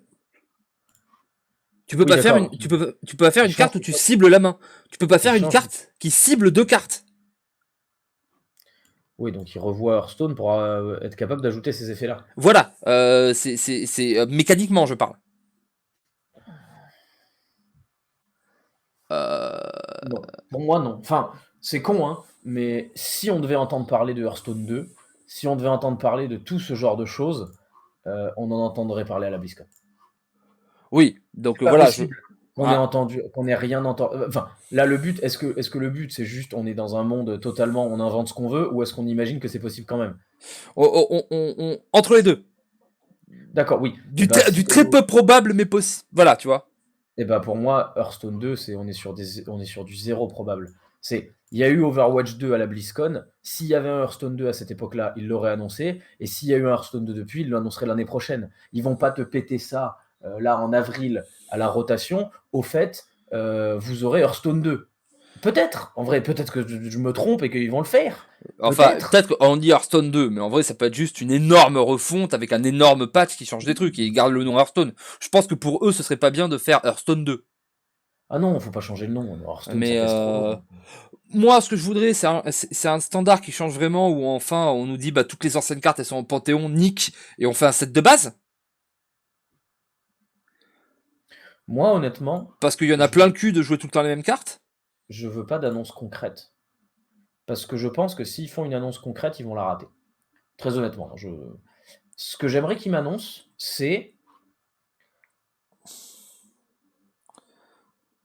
Tu peux Oui, pas faire d'accord. tu peux pas faire Ils une carte changent, où tu cibles la main. Tu peux pas ils faire une changent. carte qui cible 2 cartes. Oui, donc ils revoient Hearthstone pour être capable d'ajouter ces effets-là. Voilà, c'est mécaniquement, je parle. Non, pour moi, non. Enfin, c'est con, hein, mais si on devait entendre parler de Hearthstone 2, si on devait entendre parler de tout ce genre de choses, on en entendrait parler à la BlizzCon. Oui, donc C'est pas voilà, possible ah, qu'on ait rien entendu. Enfin, là, le but, est-ce que le but, c'est juste on est dans un monde totalement, on invente ce qu'on veut, ou est-ce qu'on imagine que c'est possible quand même? entre les deux. D'accord, oui. Et bah, Du très peu probable, mais possible. Voilà, tu vois. pour moi, Hearthstone 2, on est sur du zéro probable. Il y a eu Overwatch 2 à la BlizzCon. S'il y avait un Hearthstone 2 à cette époque-là, ils l'auraient annoncé. Et s'il y a eu un Hearthstone 2 depuis, ils l'annonceraient l'année prochaine. Ils vont pas te péter ça là en avril à la rotation. Au fait, vous aurez Hearthstone 2. Peut-être, en vrai, peut-être que je me trompe et qu'ils vont le faire. Enfin, Peut-être. peut-être qu'on dit Hearthstone 2, mais en vrai, ça peut être juste une énorme refonte avec un énorme patch qui change des trucs et ils gardent le nom Hearthstone. Je pense que pour eux, ce serait pas bien de faire Hearthstone 2. Ah non, faut pas changer le nom. Hearthstone, ça Mais pèse trop. moi, ce que je voudrais, c'est un standard qui change vraiment où enfin on nous dit bah toutes les anciennes cartes elles sont en Panthéon, nick, et on fait un set de base. Moi, honnêtement, Parce qu'il y en a je, plein le cul de jouer tout le temps les mêmes cartes. je veux pas d'annonce concrète. Parce que je pense que s'ils font une annonce concrète, ils vont la rater. Très honnêtement. Ce que j'aimerais qu'ils m'annoncent, c'est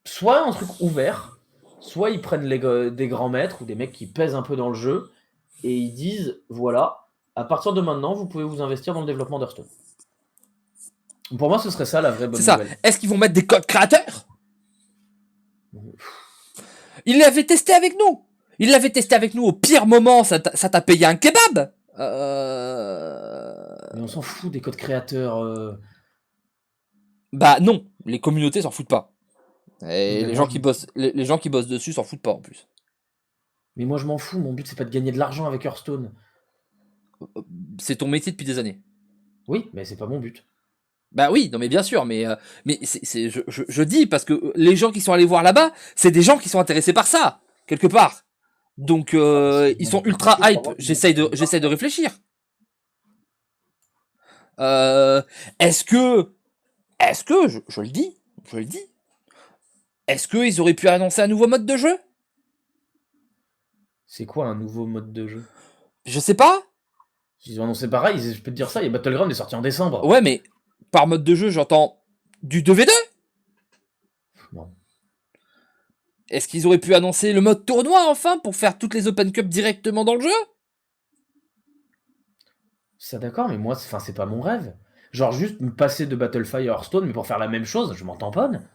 soit un truc ouvert, soit ils prennent des grands maîtres ou des mecs qui pèsent un peu dans le jeu et ils disent voilà, à partir de maintenant, vous pouvez vous investir dans le développement d'Hearthstone. Pour moi, ce serait ça la vraie C'est bonne ça. nouvelle. Est-ce qu'ils vont mettre des codes créateurs? Ils l'avaient testé avec nous. Ils l'avaient testé avec nous au pire moment, ça t'a payé un kebab. Mais on s'en fout des codes créateurs. Bah non, les communautés s'en foutent pas. Et Mais moi, les gens qui bossent dessus s'en foutent pas en plus. je m'en fous. Mon but, c'est pas de gagner de l'argent avec Hearthstone. C'est ton métier depuis des années. Oui, mais c'est pas mon but. Bah oui, non mais bien sûr, mais je dis parce que les gens qui sont allés voir là-bas, c'est des gens qui sont intéressés par ça quelque part. Donc ils sont ultra hype. J'essaye de réfléchir. Euh, est-ce que je le dis, je le dis. Est-ce qu'ils auraient pu annoncer un nouveau mode de jeu? C'est quoi un nouveau mode de jeu? Je sais pas. Ils ont annoncé pareil, je peux te dire ça, et Battleground est sorti en décembre. Ouais, mais par mode de jeu, j'entends du 2v2. Non. Est-ce qu'ils auraient pu annoncer le mode tournoi enfin pour faire toutes les Open Cup directement dans le jeu? Ça d'accord, mais moi, c'est pas mon rêve. Genre juste me passer de Battlefire à Hearthstone, mais pour faire la même chose, je m'en tamponne.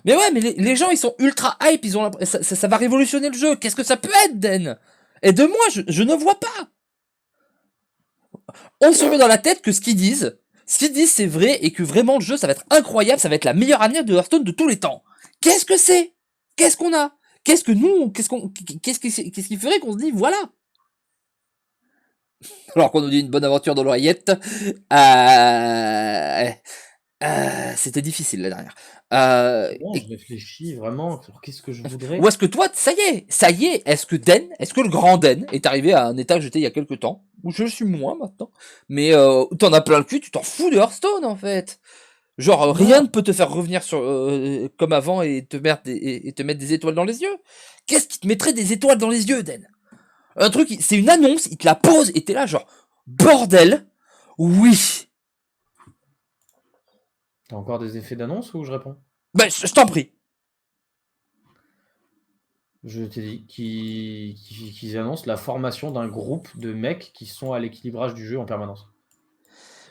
Mais ouais, mais les gens ils sont ultra hype, ça va révolutionner le jeu. Qu'est-ce que ça peut être, Den? Et de moi, je ne vois pas. On se met dans la tête que ce qu'ils disent c'est vrai et que vraiment le jeu ça va être incroyable, ça va être la meilleure année de Hearthstone de tous les temps. Qu'est-ce que c'est? Qu'est-ce qu'on a? Qu'est-ce que nous, qu'est-ce qui ferait qu'on se dit voilà? Alors qu'on nous dit une bonne aventure dans l'oreillette. C'était difficile la dernière. Non, je réfléchis vraiment. Alors, qu'est-ce que je voudrais? Ou est-ce que toi, ça y est, est-ce que le grand Den est arrivé à un état que j'étais il y a quelques temps, où je suis moins maintenant, mais t'en as plein le cul, tu t'en fous de Hearthstone en fait. Genre rien Non, ne peut te faire revenir sur comme avant et te mettre des étoiles dans les yeux. Qu'est-ce qui te mettrait des étoiles dans les yeux, Den? Un truc, c'est une annonce, il te la pose et t'es là genre bordel. Oui. t'as encore des effets d'annonce ou je réponds? Ben je t'en prie. Je t'ai dit qu'ils annoncent la formation d'un groupe de mecs qui sont à l'équilibrage du jeu en permanence.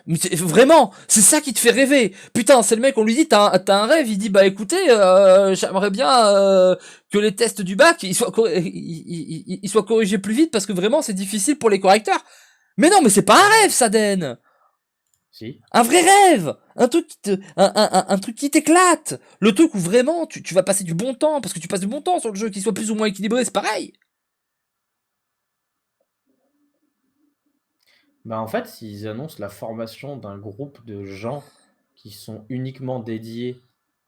Mais vraiment, c'est ça qui te fait rêver. Putain, c'est le mec, on lui dit, t'as un rêve, il dit, bah écoutez, j'aimerais bien que les tests du bac, ils soient corrigés plus vite, parce que vraiment, c'est difficile pour les correcteurs. Mais non, mais c'est pas un rêve, ça, Den. Si. Un vrai rêve, un truc un truc qui t'éclate, le truc où vraiment tu vas passer du bon temps, parce que tu passes du bon temps sur le jeu, qu'il soit plus ou moins équilibré, c'est pareil. Bah en fait, s'ils annoncent la formation d'un groupe de gens qui sont uniquement dédiés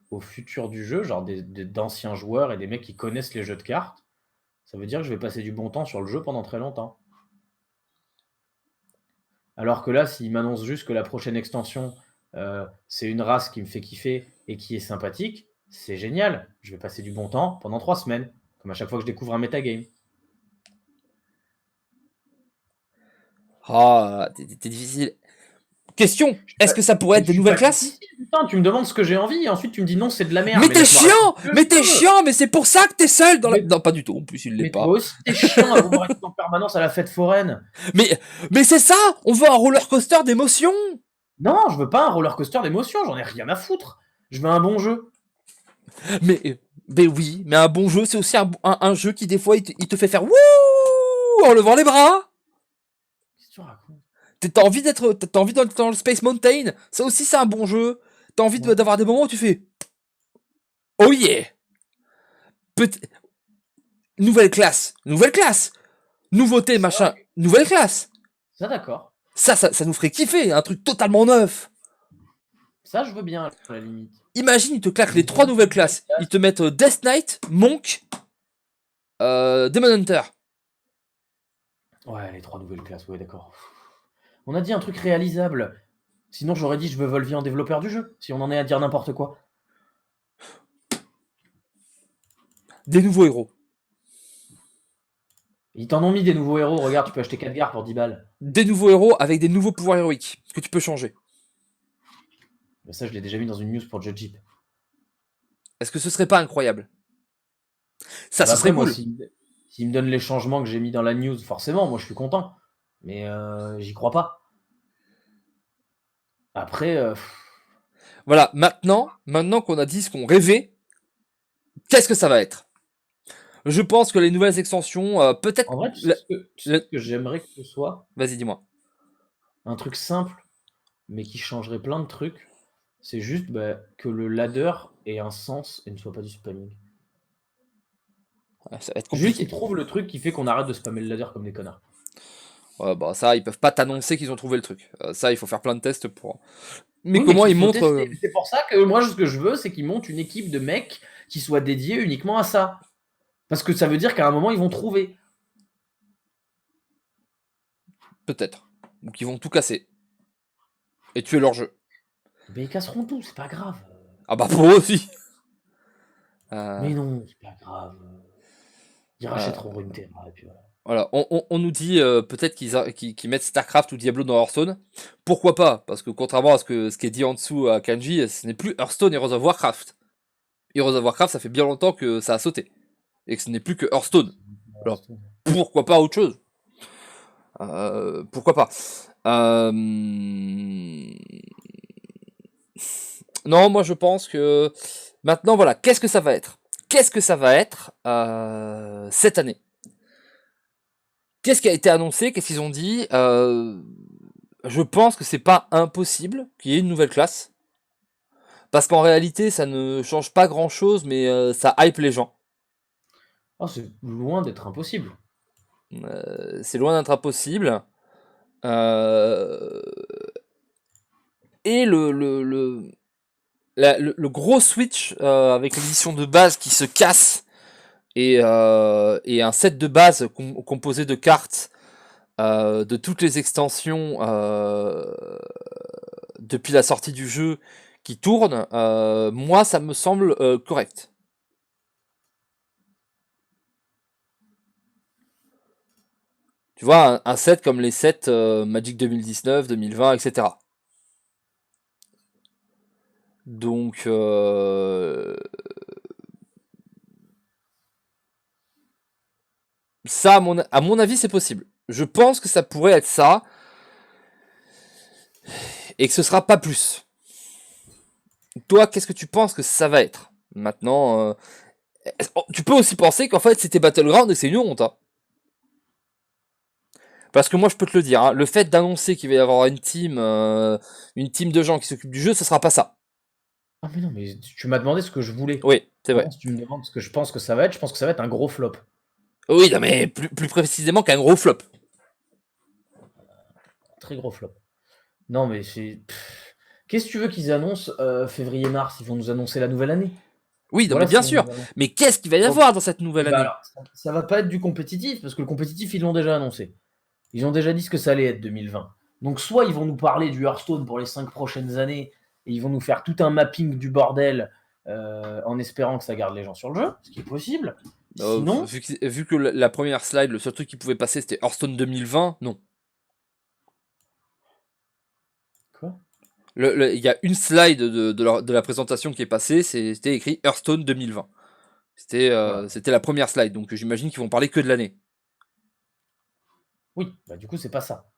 au futur du jeu, genre d'anciens joueurs et des mecs qui connaissent les jeux de cartes, ça veut dire que je vais passer du bon temps sur le jeu pendant très longtemps. Alors que là, s'ils m'annoncent juste que la prochaine extension, c'est une race qui me fait kiffer et qui est sympathique, c'est génial. Je vais passer du bon temps pendant 3 semaines, comme à chaque fois que je découvre un metagame. Ah, t'es difficile. Question, est-ce que ça pourrait Je être des suis nouvelles pas classes? difficile, putain, tu me demandes ce que j'ai envie et ensuite tu me dis non, c'est de la merde. Mais t'es laisse-moi chiant! raconter Mais ce que t'es je veux. chiant! Mais c'est pour ça que t'es seul dans la... Mais- Non, pas du tout, en plus il l'est Mais pas. toi aussi, t'es chiant à vouloir être en permanence à la fête foraine. Mais c'est ça! On veut un roller coaster d'émotions! Non, je veux pas un roller coaster d'émotions, j'en ai rien à foutre. Je veux un bon jeu. Mais oui, mais un bon jeu, c'est aussi un jeu qui des fois il te fait faire wouh en levant les bras! Qu'est-ce que tu racontes? T'as envie d'être dans le Space Mountain. Ça aussi, c'est un bon jeu. T'as envie Ouais. d'avoir des moments où tu fais oh yeah! Nouvelle classe, nouveauté, Ça, machin, nouvelle classe. Ça d'accord. Ça nous ferait kiffer, un truc totalement neuf. Ça, je veux bien, à la limite. Imagine, ils te claquent les 3 nouvelles classes. Ils te mettent Death Knight, Monk, Demon Hunter. Ouais, les 3 nouvelles classes, ouais, d'accord. On a dit un truc réalisable. Sinon, j'aurais dit je veux Volvier en développeur du jeu, si on en est à dire n'importe quoi. Des nouveaux héros. Ils t'en ont mis des nouveaux héros, regarde, tu peux acheter 4 gares pour 10 balles. Des nouveaux héros avec des nouveaux pouvoirs héroïques que tu peux changer. Mais ça, je l'ai déjà mis dans une news pour Judge Jeep. Est-ce que ce serait pas incroyable? Ça, Bah ce après, serait moi, cool. s'il me donne les changements que j'ai mis dans la news, forcément, moi, je suis content. Mais j'y crois pas. Après, Voilà, maintenant qu'on a dit ce qu'on rêvait, qu'est-ce que ça va être? Je pense que les nouvelles extensions, peut-être... en vrai, tu sais ce que j'aimerais que ce soit? Vas-y, dis-moi. Un truc simple, mais qui changerait plein de trucs. C'est juste que le ladder ait un sens et ne soit pas du spamming. Ça va être Juste, compliqué. ils trouvent le truc qui fait qu'on arrête de spammer le ladder comme des connards. Ouais, bah ça, ils peuvent pas t'annoncer qu'ils ont trouvé le truc. Ça, il faut faire plein de tests pour... Mais Oui, comment qu'il ils faut montrent... tester. C'est pour ça que moi, ce que je veux, c'est qu'ils montent une équipe de mecs qui soit dédiée uniquement à ça. Parce que ça veut dire qu'à un moment, ils vont trouver. Peut-être. Donc ils vont tout casser. Et tuer leur jeu. Mais ils casseront tout, c'est pas grave. Ah bah pour eux aussi. Mais non, c'est pas grave. Ils rachèteront Runeterra et puis voilà. Voilà, on nous dit peut-être qu'ils mettent StarCraft ou Diablo dans Hearthstone. Pourquoi pas? Parce que contrairement à ce qui est dit en dessous à Kanji, ce n'est plus Hearthstone Heroes of Warcraft. Heroes of Warcraft, ça fait bien longtemps que ça a sauté. Et que ce n'est plus que Hearthstone. Alors, pourquoi pas autre chose? Pourquoi pas? Non, moi je pense que... Maintenant, voilà, qu'est-ce que ça va être? Qu'est-ce que ça va être cette année? Qu'est-ce qui a été annoncé? Qu'est-ce qu'ils ont dit? Je pense que c'est pas impossible qu'il y ait une nouvelle classe. Parce qu'en réalité, ça ne change pas grand-chose, mais ça hype les gens. Oh, c'est loin d'être impossible. C'est loin d'être impossible. Et le gros switch avec l'édition de base qui se casse et un set de base composé de cartes de toutes les extensions depuis la sortie du jeu qui tourne, moi ça me semble correct. Tu vois, un set comme les sets Magic 2019, 2020, etc. Donc, ça, à mon avis, c'est possible. Je pense que ça pourrait être ça. et que ce sera pas plus. Toi, qu'est-ce que tu penses que ça va être? Maintenant, tu peux aussi penser qu'en fait c'était Battleground et que c'est une honte. Hein. Parce que moi je peux te le dire, hein, le fait d'annoncer qu'il va y avoir une team de gens qui s'occupent du jeu, ce sera pas ça. Ah mais non, mais tu m'as demandé ce que je voulais. Oui, c'est vrai. Si tu me demandes ce que je pense que ça va être, je pense que ça va être un gros flop. Oui, non, mais plus précisément qu'un gros flop. Très gros flop. Non, mais c'est. Qu'est-ce que tu veux qu'ils annoncent février-mars? Ils vont nous annoncer la nouvelle année. Oui, non, Voilà mais bien ce qu'ils sûr. vont nous annoncer. Mais qu'est-ce qu'il va y Donc, avoir dans cette nouvelle bah année? alors, ça va pas être du compétitif, parce que le compétitif, ils l'ont déjà annoncé. Ils ont déjà dit ce que ça allait être 2020. Donc, soit ils vont nous parler du Hearthstone pour les 5 prochaines années, et ils vont nous faire tout un mapping du bordel en espérant que ça garde les gens sur le jeu, ce qui est possible. Sinon, Vu que la première slide, le seul truc qui pouvait passer c'était Hearthstone 2020, non. quoi? Il y a une slide de la présentation qui est passée, c'était écrit Hearthstone 2020. Voilà. C'était la première slide, donc j'imagine qu'ils vont parler que de l'année. Oui, bah du coup, c'est pas ça.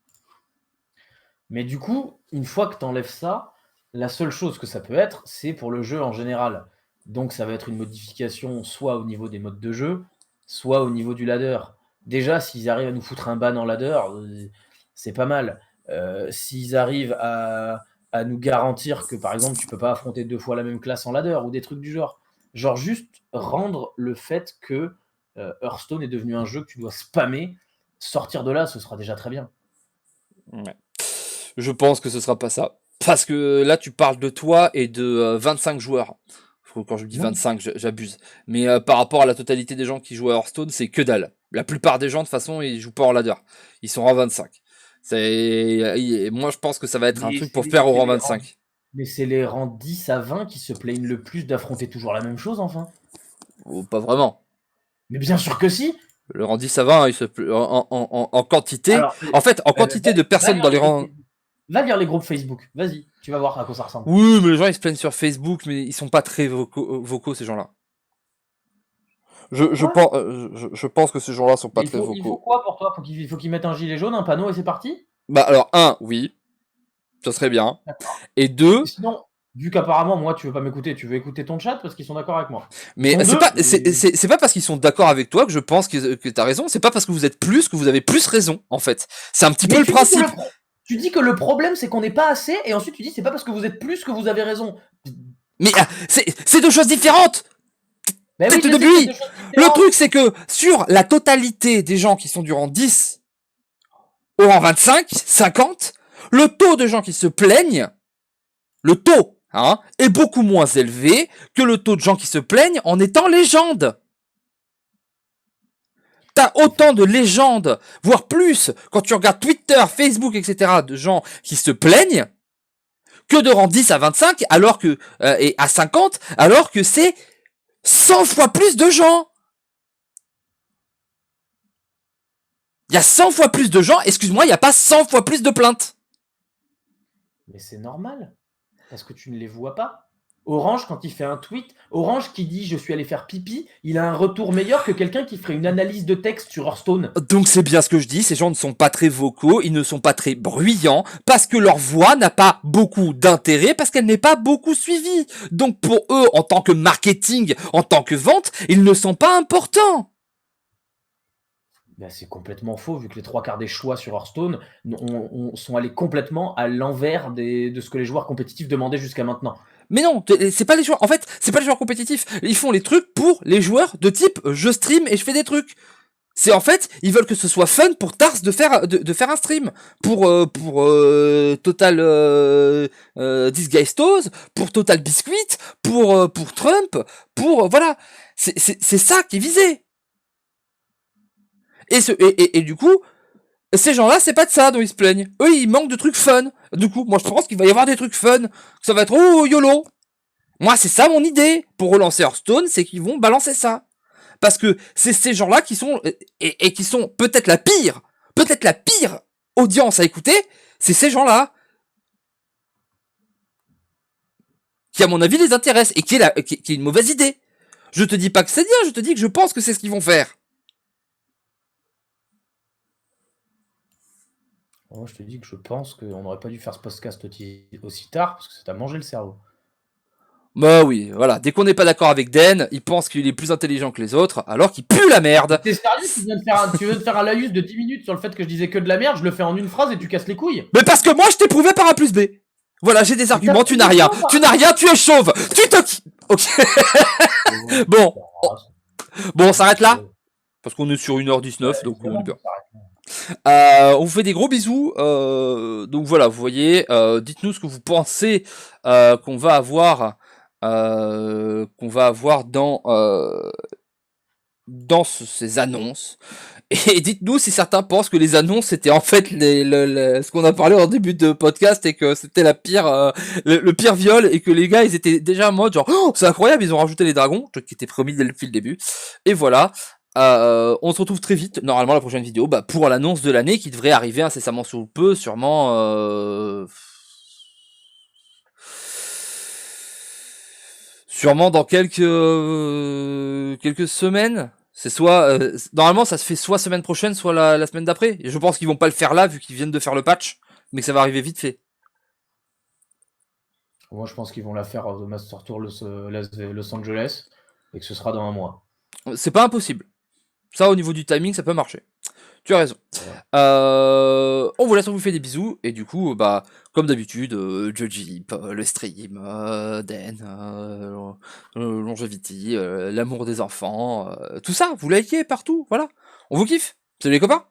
Mais du coup, une fois que tu enlèves ça, la seule chose que ça peut être, c'est pour le jeu en général. Donc ça va être une modification soit au niveau des modes de jeu, soit au niveau du ladder. Déjà, s'ils arrivent à nous foutre un ban en ladder, c'est pas mal. S'ils arrivent à nous garantir que, par exemple, tu peux pas affronter 2 fois la même classe en ladder, ou des trucs du genre. Genre juste rendre le fait que Hearthstone est devenu un jeu que tu dois spammer, sortir de là, ce sera déjà très bien. Ouais. Je pense que ce sera pas ça. Parce que là, tu parles de toi et de 25 joueurs. Quand je dis Non. 25, j'abuse. Mais par rapport à la totalité des gens qui jouent à Hearthstone, c'est que dalle. La plupart des gens, de toute façon, ils jouent pas en ladder. Ils sont rang 25. Moi, je pense que ça va être un Mais truc c'est pour faire au rang les rangs, 25. mais c'est les rangs 10 à 20 qui se plaignent le plus d'affronter toujours la même chose, enfin. Ou pas vraiment. Mais bien sûr que si. Le rang 10 à 20, en quantité. Alors, En fait, en quantité de personnes dans les rangs. Va lire les groupes Facebook. Vas-y, tu vas voir à quoi ça ressemble. Oui, mais les gens ils se plaignent sur Facebook, mais ils sont pas très vocaux ces gens-là. Je pense que ces gens-là sont pas Il très faut vocaux. quoi pour toi? Faut qu'ils mettent un gilet jaune, un panneau et c'est parti? Bah alors, oui, ça serait bien. D'accord. Et deux, Sinon, vu qu'apparemment, moi, tu veux pas m'écouter, tu veux écouter ton chat parce qu'ils sont d'accord avec moi. mais c'est pas parce qu'ils sont d'accord avec toi que je pense que t'as raison, c'est pas parce que vous êtes plus que vous avez plus raison, en fait. C'est un petit peu le principe. Tu dis que le problème, c'est qu'on n'est pas assez, et ensuite tu dis c'est pas parce que vous êtes plus que vous avez raison. Mais c'est deux choses différentes. Mais oui, Le truc, c'est que sur la totalité des gens qui sont du rang 10 au rang 25, 50, le taux de gens qui se plaignent, le taux, est beaucoup moins élevé que le taux de gens qui se plaignent en étant légende. T'as autant de légendes, voire plus, quand tu regardes Twitter, Facebook, etc., de gens qui se plaignent, que de rang 10 à 25, alors que, et à 50, alors que c'est 100 fois plus de gens. Il y a 100 fois plus de gens, excuse-moi, il n'y a pas 100 fois plus de plaintes. Mais c'est normal, parce que tu ne les vois pas. Orange, quand il fait un tweet, Orange qui dit « je suis allé faire pipi », il a un retour meilleur que quelqu'un qui ferait une analyse de texte sur Hearthstone. Donc c'est bien ce que je dis, ces gens ne sont pas très vocaux, ils ne sont pas très bruyants, parce que leur voix n'a pas beaucoup d'intérêt, parce qu'elle n'est pas beaucoup suivie. Donc pour eux, en tant que marketing, en tant que vente, ils ne sont pas importants. Ben, c'est complètement faux, vu que les 3 quarts des choix sur Hearthstone sont allés complètement à l'envers de ce que les joueurs compétitifs demandaient jusqu'à maintenant. Mais non, c'est pas les joueurs. En fait, c'est pas les joueurs compétitifs. Ils font les trucs pour les joueurs de type je stream et je fais des trucs. C'est en fait, ils veulent que ce soit fun pour Tars de faire un stream, pour Total Disguised, pour Total Biscuit, pour Trump, pour voilà. C'est ça qui est visé. Et du coup, ces gens-là, c'est pas de ça dont ils se plaignent. Eux, ils manquent de trucs fun. Du coup, moi, je pense qu'il va y avoir des trucs fun. Ça va être oh YOLO. Moi, c'est ça mon idée pour relancer Hearthstone, c'est qu'ils vont balancer ça. Parce que c'est ces gens-là qui sont et qui sont peut-être la pire audience à écouter, c'est ces gens-là qui, à mon avis, les intéressent et qui est une mauvaise idée. Je te dis pas que c'est bien, je te dis que je pense que c'est ce qu'ils vont faire. Moi, je te dis que je pense qu'on n'aurait pas dû faire ce podcast aussi tard, parce que ça t'a mangé le cerveau. Bah oui, voilà. Dès qu'on n'est pas d'accord avec Den, il pense qu'il est plus intelligent que les autres, alors qu'il pue la merde. T'es sérieux? Tu veux te faire un laïus de 10 minutes sur le fait que je disais que de la merde, je le fais en une phrase et tu casses les couilles. Mais parce que moi, je t'ai prouvé par A plus B. Voilà, j'ai des arguments, tu n'as rien. Tu n'as rien, tu es chauve. Tu te... Ok. Bon. Bon, on s'arrête là parce qu'on est sur 1h19, donc on est bien. On vous fait des gros bisous. Donc voilà, vous voyez, dites-nous ce que vous pensez qu'on va avoir dans ces annonces. Et dites-nous si certains pensent que les annonces c'était en fait ce qu'on a parlé en début de podcast et que c'était la pire, le pire viol et que les gars ils étaient déjà en mode genre oh, c'est incroyable, ils ont rajouté les dragons, truc qui était promis depuis le début. Et voilà. On se retrouve très vite, normalement la prochaine vidéo, pour l'annonce de l'année qui devrait arriver incessamment sous peu, sûrement dans quelques semaines. C'est soit normalement ça se fait soit semaine prochaine, soit la semaine d'après. Et je pense qu'ils vont pas le faire là vu qu'ils viennent de faire le patch, mais que ça va arriver vite fait. Moi, je pense qu'ils vont la faire au Master Tour Los Angeles et que ce sera dans un mois. C'est pas impossible. Ça, au niveau du timing, ça peut marcher. Tu as raison. On vous laisse, on vous fait des bisous. Et du coup, comme d'habitude, Jojip, le stream, Den, Longevity, l'amour des enfants, tout ça, vous likez partout, voilà. On vous kiffe. Salut les copains.